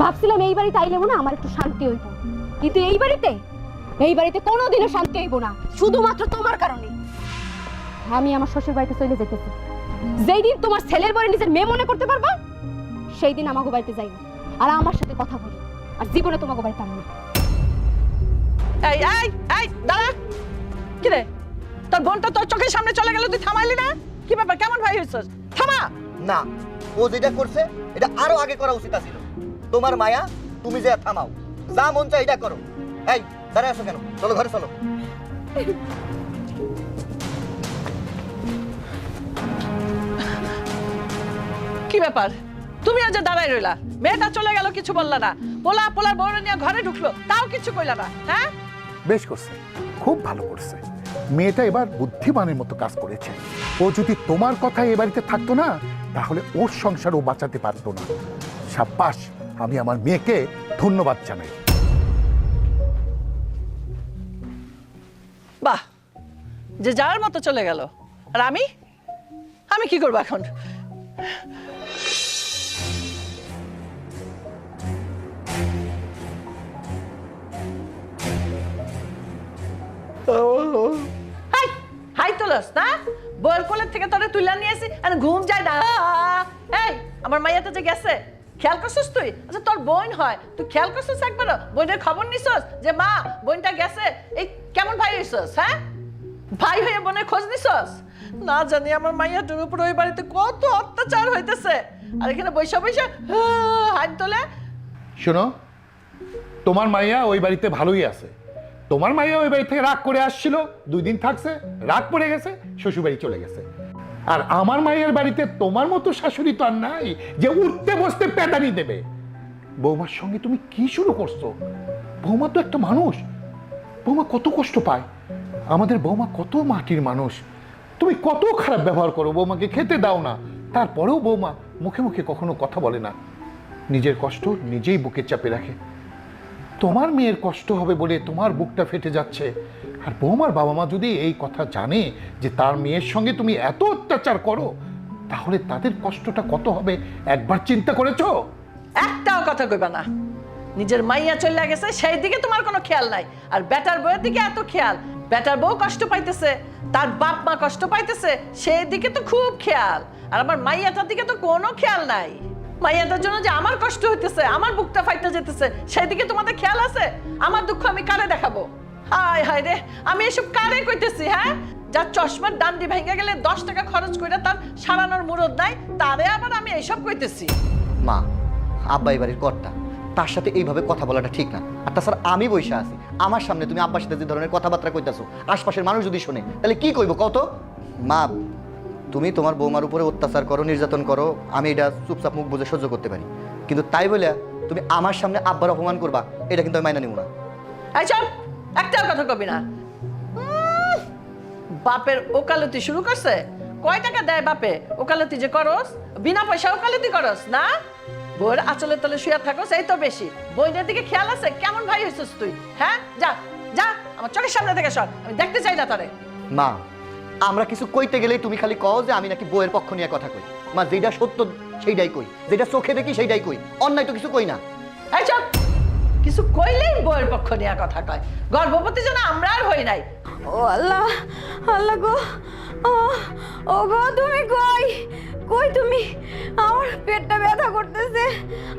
ভাবছিলাম এই বাড়িতে আইলে মনে আমার একটু শান্তি হইব, কিন্তু এই বাড়িতে কোনোদিনও শান্তি হইব না, শুধুমাত্র তোমার কারণে। আমি আমার শ্বশুর বাড়িতে চলে যেতেছি। যেই দিন তোমার ছেলের বরে নিজের মেয়ে মনে করতে পারবা, সেই দিন আমাকে বাড়িতে যাইব আর আমার সাথে কথা বলি, আর জীবনে তোমাকে বাড়িতে আনবো না। এই এই এই দাঁড়া, কি রে, তোর বোনটা তোর চোখের সামনে চলে গেল, তুই থামাইলি না? কি ব্যাপার, কেমন ভাই হইছস? থামা। না, ও যেটা করছে এটা আরো আগে করা উচিত ছিল। তোমার মায়া, তুমি যে থামাও, যা মন চায় এটা করো। এই দাঁড়ায় আসো কেন? চলো ঘরে চলো। কি ব্যাপার, তুমি আজ দাঁড়াই রইলা? মেয়েটা চলে গেল, কিছু বললা না। পোলার বউরে নিয়ে ঘরে ঢুকলো, তাও কিছু কইলা না। হ্যাঁ, বেশ করছে, খুব ভালো করছে। মেয়েটা এবার বুদ্ধিমানের মতো কাজ করেছে। ও যদি তোমার কথা এ বাড়িতে থাকতো না, তাহলে ওর সংসার ও বাঁচাতে পারতো না। সাব্বাস, আমি আমার মেয়েকে ধন্যবাদ জানাই। বাহ, যে যাওয়ার মতো চলে গেল, আর আমি কি করবো এখন? হাই হাই তোলস না বউয়ের কোলের থেকে তোরে তুইলা নিয়েছি আর ঘুম যায় না এই আমার মাইয়াটা যে গেছে খেয়াল করছিস তুই আচ্ছা তোর বোন হয় তুই খেয়াল করছিস একবার বোনের খবর নিছস যে মা বোনটা গেছে এই কেমন ভাই হইছস হ্যাঁ ভাই হয়ে বোনের খোঁজ নিছস না জানি আমার মাইয়াটার উপর ওই বাড়িতে কত অত্যাচার হইতেছে আর এখানে বৈশা বৈশা হাত তোলে শোনো, তোমার মাইয়া ওই বাড়িতে ভালোই আছে। তোমার মাইয়া ওই বাড়ি থেকে রাগ করে আসছিল, 2 দিন থাকছে, রাগ পড়ে গেছে, শ্বশুর বাড়ি চলে গেছে। আর আমার মায়ের বাড়িতে তোমার মতো শাশুড়ি তো আর নাই যে উঠতে বসতে প্যাদানি দেবে। বৌমার সঙ্গে তুমি কি শুরু করছো? বৌমা তো একটা মানুষ, বৌমা কত কষ্ট পায়। আমাদের বৌমা কত মাটির মানুষ, তুমি কত খারাপ ব্যবহার করো, বৌমাকে খেতে দাও না। তারপরেও বৌমা মুখে মুখে কখনো কথা বলে না, নিজের কষ্ট নিজেই বুকে চাপে রাখে। তোমার মেয়ের কষ্ট হবে বলে তোমার বুকটা ফেটে যাচ্ছে, আর বৌমার বাবা মা যদি এই কথা জানে যে তার মেয়ের সঙ্গে তুমি এত অত্যাচার করো, তাহলে তাদের কষ্টটা কত হবে একবার চিন্তা করেছো? একটাও কথা কইবা না। নিজের মাইয়া চলে গেছে সেই দিকে তোমার কোনো খেয়াল নাই, আর বেটার বউয়ের দিকে এত খেয়াল। বেটার বউ কষ্ট পাইতেছে, তার বাপ মা কষ্ট পাইতেছে, সেই দিকে তো খুব খেয়াল। আর আমার মাইয়াটার দিকে তো কোনো খেয়াল নাই। মাইয়াটার জন্য যে আমার কষ্ট হইতেছে, আমার বুকটা ফাইটা যেতেছে, সেই দিকে তোমাদের খেয়াল আছে? আমার দুঃখ আমি কারে দেখাবো? হায় হায় রে, আমি এসব কারে কইতেছি? হ্যাঁ, যার চশমার ডান্ডি ভেঙে গেলে 10 টাকা খরচ করে তার সারানোর মুরদ নাই, তারে আবার আমি এইসব কইতেছি? মা, আব্বা এই বাড়ির কর্তা, তার সাথে এইভাবে কথা বলাটা ঠিক না। আর তাছাড়া আমি বইসা আছি, আমার সামনে তুমি আব্বার সাথে যে ধরনের কথাবার্তা কইতাছো, আশপাশের মানুষ যদি শোনে তাহলে কি কইব কত? মা, তুমি তোমার বৌমার উপরে অত্যাচার করো, নির্যাতন করো, আমি এটা চুপচাপ মুখ বুঝে সহ্য করতে পারি, কিন্তু তাই বলে তুমি আমার সামনে আব্বার অপমান করবা, এটা কিন্তু আমি মাইনা নিব না। এই চল, একটাও কথা কবি না। বাপের ওকালতি শুরু করছে। কয় টাকা দেয় বাপে ওকালতি যে করস? বিনা পয়সা ওকালতি করস না? বউয়ের আঁচলে তলে শুয়ে থাকস, এই তো বেশি। বইনের দিকে খেয়াল আছে? কেমন ভাই হইছিস তুই? হ্যাঁ, যা যা আমার চোখের সামনে থেকে সর, আমি দেখতে চাই না তারে। মা, আমরা কিছু কইতে গেলেই তুমি খালি কও যে আমি নাকি বউয়ের পক্ষ নিয়ে কথা কই। মা, যেটা সত্য সেইটাই কই, যেটা চোখে দেখি সেইটাই কই, অন্যায় তো কিছু কই না। এই চল, কিছু কইলেই বউয়ের পক্ষ নিয়ে কথা কয়। গর্ভবতী যেন আমরা আর হই নাই। ও আল্লাহ, আল্লাহ গো, ও গো, তুমি কই? কই তুমি? আমার পেটটা ব্যথা করতেছে,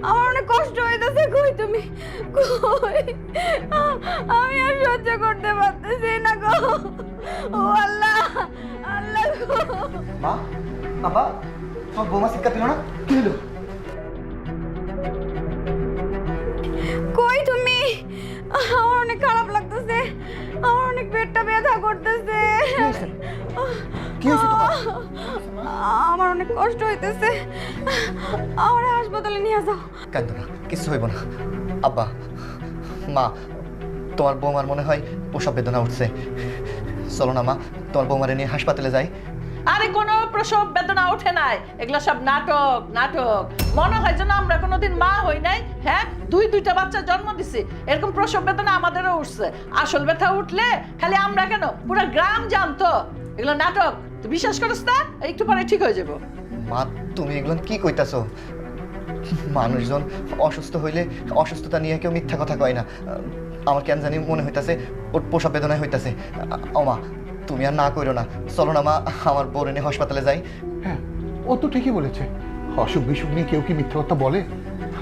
আমার অনেক কষ্ট হইতেছে। কই তুমি? কই? আমি আর সহ্য করতে পারতেছি না গো। ও আল্লাহ, আল্লাহ গো। মা, বাবা, তোমার বৌমা শিক্ষা দিল না? কি হলো? কই তুমি? আমার অনেক খারাপ লাগতেছে, আমার অনেক পেটটা ব্যথা করতেছে। কি হয়েছে তোমার? আমার অনেক কষ্ট হইতেছে, আমার হাসপাতালে নিয়ে যাও। কান্দো না, কিছু হইব না। আব্বা, মা, তোমার বৌমার মনে হয় প্রসব বেদনা উঠছে। চলো না মা, তোমার বৌমারে নিয়ে হাসপাতালে যাই। আরে কোনো প্রসব বেদনা ওঠে নাই, এগুলো সব নাটক নাটক। মনে হয় যেন আমরা কোনোদিন মা হই নাই। হ্যাঁ, 2-2টা বাচ্চা জন্ম দিছি, এরকম প্রসব বেদনা আমাদেরও উঠছে। আসল ব্যথা উঠলে খালি আমরা কেন, পুরো গ্রাম জানতো। এগুলো নাটক, তুই বিশ্বাস করিস না? একটু পরে ঠিক হয়ে যাবো। মা, তুমি এগুলো কি কইতাছো? মানুষজন অসুস্থ হইলে অসুস্থতা নিয়ে কেউ মিথ্যা কথা কয় না। আমার কেন জানি মনে হইতাছে ওর প্রসব বেদনায় হইতাছে। ও মা, তুমি আর না কইরো না, চলো না মা, আমার বউরে নিয়ে হাসপাতালে যাই। হ্যাঁ, ও তো ঠিকই বলেছে। অসুখ বিসুখ নিয়ে কেউ কি মিথ্যা কথা বলে?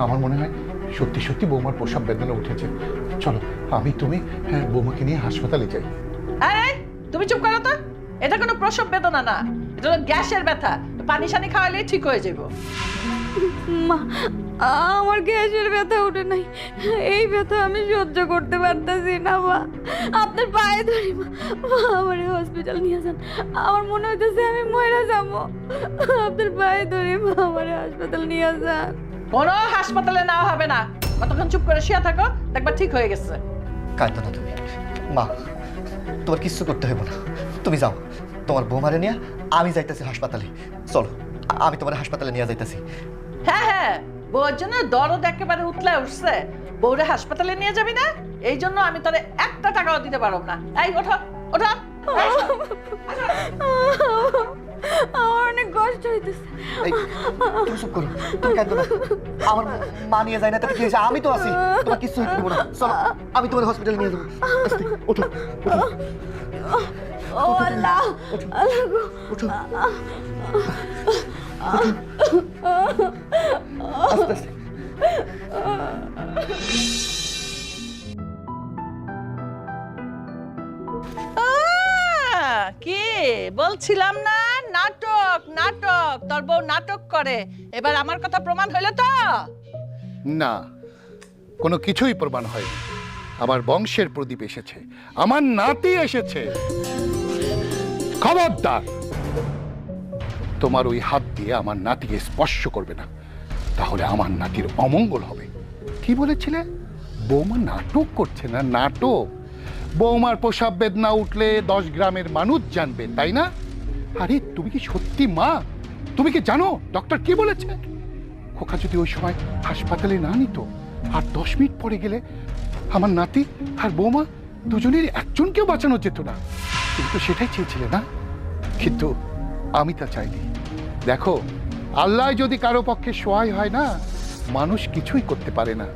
আমার মনে হয় সত্যি সত্যি বৌমার প্রসব বেদনা উঠেছে। চলো, আমি তুমি বৌমাকে নিয়ে হাসপাতালে যাই। আরে তুমি চুপ করো তো, এটা কোনো প্রসব বেদনা না, এটা হলো গ্যাসের ব্যথা। পানি সানি খাওয়ালেই ঠিক হয়ে যাবো। মা, আমার গ্যাসের ব্যথা ওঠে নাই, এই ব্যথা আমি সহ্য করতে পারতেছি না। মা, আপনার পায়ে ধরি মা, আমার হসপিটাল নিয়ে যান। আমার মনে হইতেছে আমি মরে যাবো। আপনার পায়ে ধরি মা, আমার হাসপাতাল নিয়ে যান। কোনো হাসপাতালে নেওয়া হবে না, কতক্ষণ চুপ করে শুয়ে থাকো, দেখবা ঠিক হয়ে গেছে। কাঁদো না তুমি। মা, তোমার কিচ্ছু করতে হইব না, তুমি যাও। তোমার বৌমারে নিয়ে আমি যাইতেছি হাসপাতালে। চলো, আমি তোমার হাসপাতালে নিয়ে যাইতেছি। হ্যাঁ হ্যাঁ, বউর জন্য দরদ একেবারে উতলে উঠছে। বউরে হাসপাতালে নিয়ে যাবি না, এই জন্য আমি তোরে 1টা টাকাও দিতে পারব না। এই ওঠো ওঠো, আমার অনেক কষ্ট হইতেছে। এই, তুমি চুপ করো, তুমি কাঁদো না। আমার মা নিয়ে যায় না, তাতে কি হয়েছে? আমি তো আছি, তোমার কিছু হইতে দেবো না। চলো, আমি তোমার হসপিটালে নিয়ে যাবো। আস্তে, ওঠো, ওঠো। ও আল্লাহ, আল্লাহ গো। ওঠো। আস্তে আস্তে। কি বলছিলাম না, নাটক নাটক, তোর বউ নাটক করে। এবার আমার কথা প্রমাণ হইলো তো? না, কোনো কিছুই প্রমাণ হয়নি। আমার বংশের প্রদীপ এসেছে, আমার নাতি এসেছে। খবরদার, তোমার ওই হাত দিয়ে আমার নাতিকে স্পর্শ করবে না, তাহলে আমার নাতির অমঙ্গল হবে। কি বলেছিলে? বৌমা নাটক করছে না? নাটক? বৌমার প্রসাব বেদনা উঠলে 10 গ্রামের মানুষ জানবে, তাই না? আরে তুমি কি সত্যি মা? তুমি কি জানো ডক্টর কি বলেছে? খোকা যদি ওই সময় হাসপাতালে না নিত, আর 10 মিনিট পরে গেলে আমার নাতি আর বৌমা দুজনের একজনকেও বাঁচানো যেত না। তুমি তো সেটাই চেয়েছিলে না? কিন্তু আমি তা চাইনি। দেখো, আল্লাহ যদি কারো পক্ষে সহায় হয় না, মানুষ কিছুই করতে পারে না।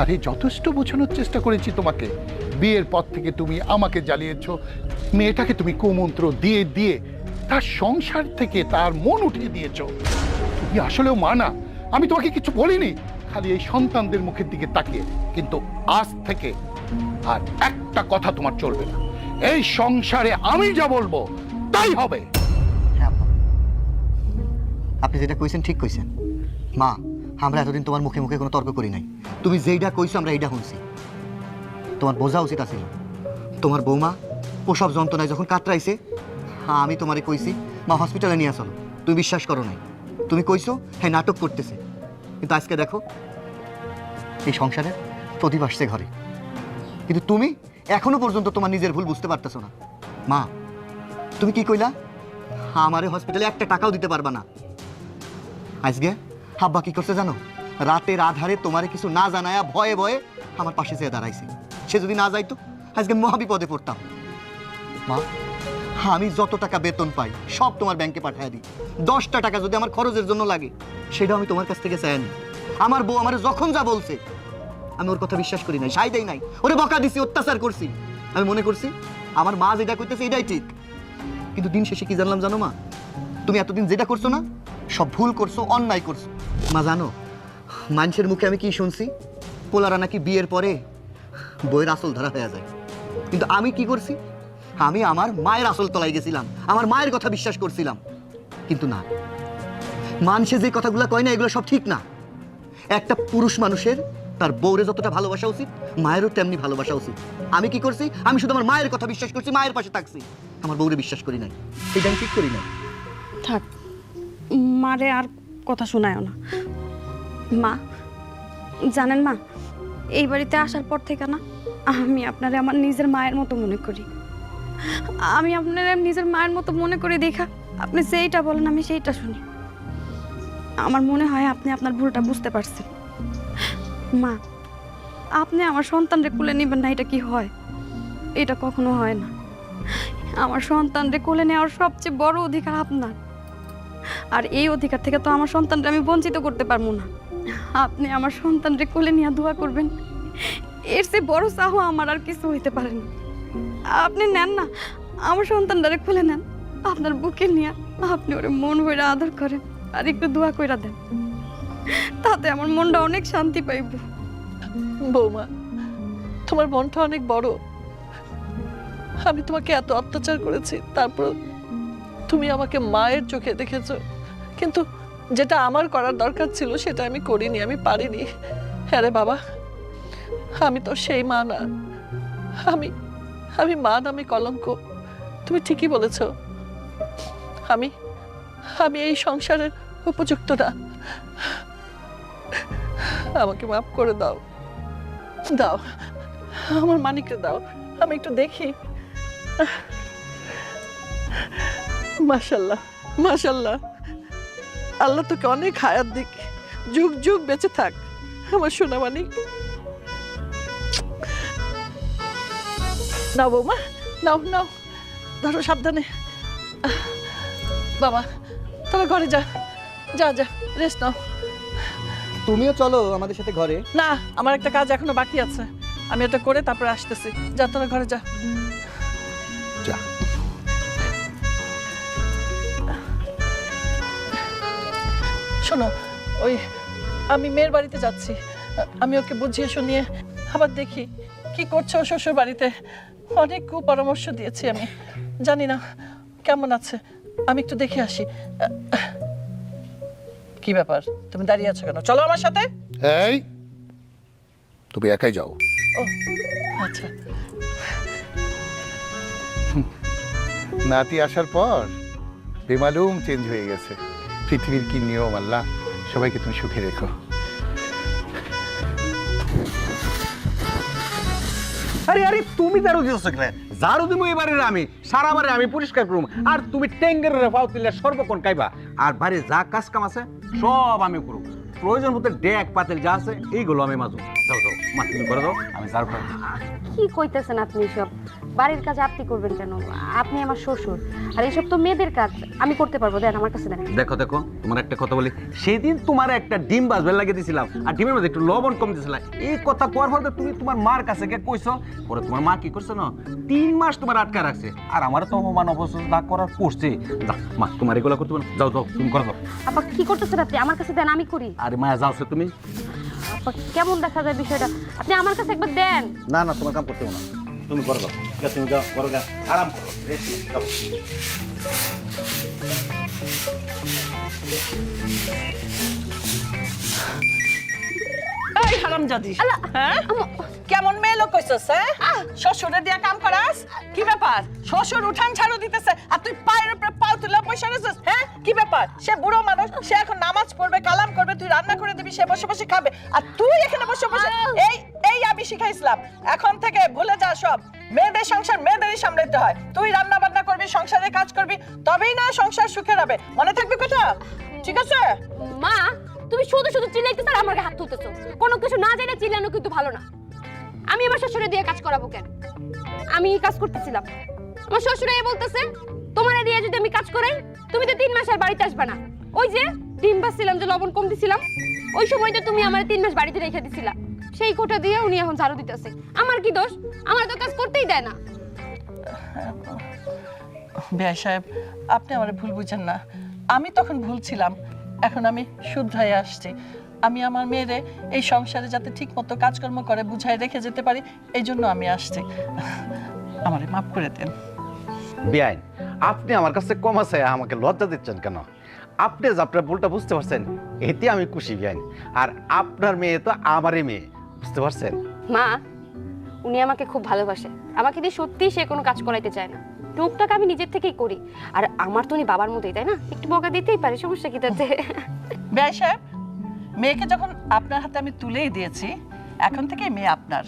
আরে যথেষ্ট বোঝানোর চেষ্টা করেছি তোমাকে। বিয়ের পর থেকে তুমি আমাকে জ্বালিয়েছো, মেয়েটাকে তুমি কুমন্ত্র দিয়ে দিয়ে তার সংসার থেকে তার মন উঠিয়ে দিয়েছো। তুমি আসলেও মা না। আমি তোমাকে কিছু বলিনি, খালি এই সন্তানদের মুখের দিকে তাকিয়ে। কিন্তু আজ থেকে আর একটা কথা তোমার চলবে না। এই সংসারে আমি যা বলবো তাই হবে। হ্যাঁ আব্বা, আপনি যেটা কইছেন ঠিক কইছেন। মা, আমরা এতদিন তোমার মুখে মুখে কোনো তর্ক করি নাই। তুমি যেইটা কইছো আমরা এইটা শুনছি। তোমার বোঝা উচিত আছিল, তোমার বৌমা প্রসব যন্ত্রণায় যখন কাতরাইছে, হ্যাঁ আমি তোমারে কইছি মা হসপিটালে নিয়ে আসলো। তুমি বিশ্বাস করো নাই, তুমি কইছো হ্যাঁ নাটক করতেছে। কিন্তু আজকে দেখো, এই সংসারে প্রদীপ আসছে ঘরে, কিন্তু তুমি এখনো পর্যন্ত তোমার নিজের ভুল বুঝতে পারতেছো না। মা, তুমি কি কইলা? আমারে হসপিটালে একটা টাকাও দিতে পারবা না। আজকে হাব্বা কি করছে জানো? রাতের আধারে তোমারে কিছু না জানায়া ভয়ে ভয়ে আমার পাশে যেয়ে দাঁড়াইছে। সে যদি না যাইতো আজকে মহাবিপদে পড়তাম। মা, আমি যত টাকা বেতন পাই সব তোমার ব্যাংকে পাঠায় দিই। 10টা টাকা যদি আমার খরচের জন্য লাগে, সেটা আমি তোমার কাছ থেকে চাই নি। আমার বউ আমার যখন যা বলছে আমি ওর কথা বিশ্বাস করি নাই, সাই দেই নাই, ওরে বকা দিছি, অত্যাচার করছি। আমি মনে করছি আমার মা যেটা করতেছে এটাই ঠিক। কিন্তু দিন শেষে কি জানলাম জানো মা? তুমি এতদিন যেটা করছো না, সব ভুল করছো, অন্যায় করছো। মা জানো, মানুষের মুখে আমি কি শুনছি? পোলারা নাকি বিয়ের পরে বইয়ের আসল ধরা হয়ে যায়। কিন্তু আমি কি করছি? আমি আমার মায়ের আসল তলায় গেছিলাম, আমার মায়ের কথা বিশ্বাস করছিলাম। কিন্তু না, মানুষে যে কথাগুলো কয় না এগুলো সব ঠিক না। একটা পুরুষ মানুষের তার বউরে যতটা ভালোবাসা উচিত, মায়েরও তেমনি ভালোবাসা উচিত। আমি কি করছি? আমি শুধু আমার মায়ের কথা বিশ্বাস করছি, মায়ের পাশে থাকছি, আমার বউরে বিশ্বাস করি নাই। এটা আমি ঠিক করি নাই। থাক, মারে আর কথা শোনায় না। মা, জানেন মা, এই বাড়িতে আসার পর থেকে না আমি আপনারে আমার নিজের মায়ের মতো মনে করি। আমি আপনার নিজের মায়ের মতো মনে করে দেখা আপনি যেইটা বলেন আমি সেইটা শুনি। আমার মনে হয় আপনি আপনার ভুলটা বুঝতে পারছেন। মা, আপনি আমার সন্তানরে কোলে নেবেন না, এটা কি হয়? এটা কখনো হয় না। আমার সন্তানরে কোলে নেওয়ার সবচেয়ে বড় অধিকার আপনার, আর এই অধিকার থেকে তো আমার সন্তানরে আমি বঞ্চিত করতে পারবো না। আপনি আমার সন্তানরে কোলে নিয়ে দোয়া করবেন, এর চেয়ে বড় চাওয়া আমার আর কিছু হইতে পারে না। আপনি নেন না, আমার সন্তানটারে খুলে নেন, আপনার বুকে নিয়ে আপনি ওরে মন ভরে আদর করেন আর একটু দোয়া কইরা দেন, তাতে আমার মনটা অনেক শান্তি পাইব। বৌমা, তোমার মনটা অনেক বড়। আমি তোমাকে এত অত্যাচার করেছি, তারপর তুমি আমাকে মায়ের চোখে দেখেছো। কিন্তু যেটা আমার করার দরকার ছিল সেটা আমি করিনি, আমি পারিনি। হ্যাঁ রে বাবা, আমি তো সেই মা না। আমি মা নামে কলঙ্ক। তুমি ঠিকই বলেছ, আমি এই সংসারের উপযুক্ত না। আমাকে মাফ করে দাও, দাও, আমার মানিককে দাও, আমি একটু দেখি। মাশাল্লাহ, মাশাল্লাহ, আল্লাহ তোকে অনেক হায়াত দিক, যুগ যুগ বেঁচে থাক আমার সোনা মানিক। নাও বৌমা, নাও নাও, ধরো সাবধানে। বাবা তোরা ঘরে যা, যা যা রেস্ট নাও। তুমিও চলো আমাদের সাথে ঘরে। না, আমার একটা কাজ এখনো বাকি আছে, আমি এটা করে তারপরে আসতেছি। যা তোরা ঘরে যা। যা। শোনো, ওই আমি মেয়ের বাড়িতে যাচ্ছি, আমি ওকে বুঝিয়ে শুনিয়ে আবার দেখি কি করছে ও শ্বশুর বাড়িতে। অনেক কুপরামর্শ দিয়েছি আমি, জানি না কেমন আছে, আমি একটু দেখে আসি। কি ব্যাপার, তুমি দাঁড়িয়ে আছো কেন? চলো আমার সাথে। এই তুমি একাই যাও। ও আচ্ছা। নাতি আসার পর বেমালুম চেঞ্জ হয়ে গেছে। পৃথিবীর কি নিয়ম, আল্লাহ সবাইকে তুমি সুখে রেখো। আরে আরে তুমি ঝাড়ু দিতেছো কেন? ঝাড়ু দিব এবারে আমি, সারা বারে আমি পরিষ্কার করব, আর তুমি ট্যাঙ্গের পাও তুলে সর্বক্ষণ খাইবা। আর বাড়ি যা কাজ কাম আছে সব আমি করব, প্রয়োজন মতো ডেক পাতিল যা আছে এইগুলো আমি মাজু। যাও যাও মা, তুমি করে দাও, আমি ঝাড়ু করে দিই। কি কইতেছেন আপনি সব? বাড়ির কাজ আপনি করবেন কেন? আপনি আমার শ্বশুর, আর এইসব তো মেয়েদের কাজ, আমি করতে পারবো। দেন আমার কাছে দেন। দেখো দেখো, তোমার একটা কথা বলি, সেদিন তোমার একটা ডিম বাজবে লাগিয়ে দিয়েছিলাম, আর ডিমের মধ্যে একটু লবণ কম দিয়েছিলাম। এই কথা কোয়ার ফলে তুমি তোমার মার কাছে গিয়ে কইছো, পরে তোমার মা কি করছে না, 3 মাস তোমার আটকা রাখছে, আর আমার তো অপমান অবস্থা করার করছে। যাও মা, তোমার এগুলো করতে পারো, যাও যাও তুমি করে দাও। আপা কি করতেছেন আপনি? আমার কাছে দেন, আমি করি। আরে মায়া যাও তুমি। আপা কেমন দেখা যায় বিষয়টা? আপনি আমার কাছে একবার দেন। না না, তোমার কাম করতে হবে না, তুমি করে দাও। তুমি যাও, করো, আরাম করো, রেস্ট নাও। এই হারামজাদি, হ্যাঁ কেমন মেয়ে লোক কইছস? হ্যাঁ শ্বশুরে দিয়া কাম করাস? কি ব্যাপার? শ্বশুর উঠান ঝাড়ু দিতেছে আর তুই পায়ের উপরে পাও তুলে বসে রইছস? হ্যাঁ কি ব্যাপার? সে বুড়ো মানুষ, সে এখন নামাজ পড়বে, কালাম করবে, তুই রান্না করে দিবি, সে বসে বসে খাবে, আর তুই এখানে বসে বসে এই এই আমি শিখাইছিলাম, এখন থেকে ভুলে যা সব। মেয়েদের সংসার মেয়েদেরই সামলাতে হয়। তুই রান্না বান্না করবি, সংসারে কাজ করবি, তবেই না সংসার সুখে হবে। মনে থাকবে কথা, ঠিক আছে? মা তুমি শুধু শুধু চিল্লাইতেছ আর আমার গায়ে হাত তুলতেছো। কোনো কিছু না জেনে চিল্লানো কিন্তু ভালো না। আমি আমার শ্বশুরে দিয়ে কাজ করাবো কেন? আমি কাজ করতেছিলাম, আমার শ্বশুরে বলতেছে তোমারে দিয়ে যদি আমি কাজ করাই তুমি তো 3 মাস আর বাড়িতে আসবে না। ওই যে ডিম ভাজছিলাম, যে লবণ কম দিছিলাম, ওই সময়টা তুমি আমার 3 মাস বাড়িতে রেখে দিছিলা, সেই কোটা দিয়ে উনি এখন ঝাড়ু দিতেছে। আমার কি দোষ? আমার তো কাজ করতেই দেয় না। বেয়াই সাহেব, আপনি আমার ভুল বুঝেন না, আমি তখন ভুল ছিলাম, এখন আমি শুধরাই আসছি। আমি আমার মেয়েরে এই সংসারে যাতে ঠিক মতো কাজকর্ম করে বুঝাই রেখে যেতে পারি, এই জন্য আমি আসছি। আমারে মাফ করে দেন। বেআইন, আপনি আমার কাছে কম আছে, আমাকে লজ্জা দিচ্ছেন কেন? আপনি যে আপনার ভুলটা বুঝতে পারছেন, এতে আমি খুশি বেআইন। আর আপনার মেয়ে তো আমারই মেয়ে, বুঝতে পারছেন? মা উনি আমাকে খুব ভালোবাসে, আমাকে দিয়ে সত্যিই সে কোনো কাজ করাইতে চায় না, টুকটাক আমি নিজের থেকেই করি। আর আমার তো উনি বাবার মতোই, তাই না? একটু বকা দিতেই পারে, সমস্যা কি তাতে? বেয়াই সাহেব, মেয়েকে যখন আপনার হাতে আমি তুলেই দিয়েছি, এখন থেকে মেয়ে আপনার।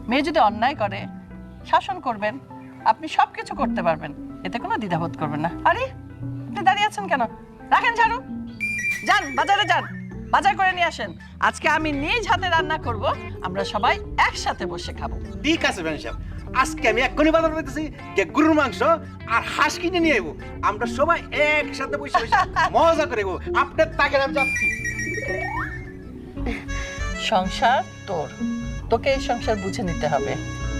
মেয়ে যদি অন্যায় করে শাসন করবেন, আপনি সবকিছু করতে পারবেন, এতে কোনো দ্বিধাবোধ করবেন না। আরে আপনি দাঁড়িয়ে আছেন কেন? রাখেন ঝাড়ু, যান বাজারে যান, বাজার করে নিয়ে আসেন। আজকে আমি নিজ হাতে রান্না করব, আমরা সবাই একসাথে বসে খাবো। ঠিক আছে বেআইন সাহেব, আজকে আমি এক্ষুনি বাজার করতেছি, গরুর মাংস আর হাঁস কিনে নিয়ে আইবো, আমরা সবাই একসাথে বসে বসে মজা করে খাবো। আপনার তাকে আমি যাচ্ছি। সংসার তোর, তোকে এই সংসার বুঝে নিতে হবে।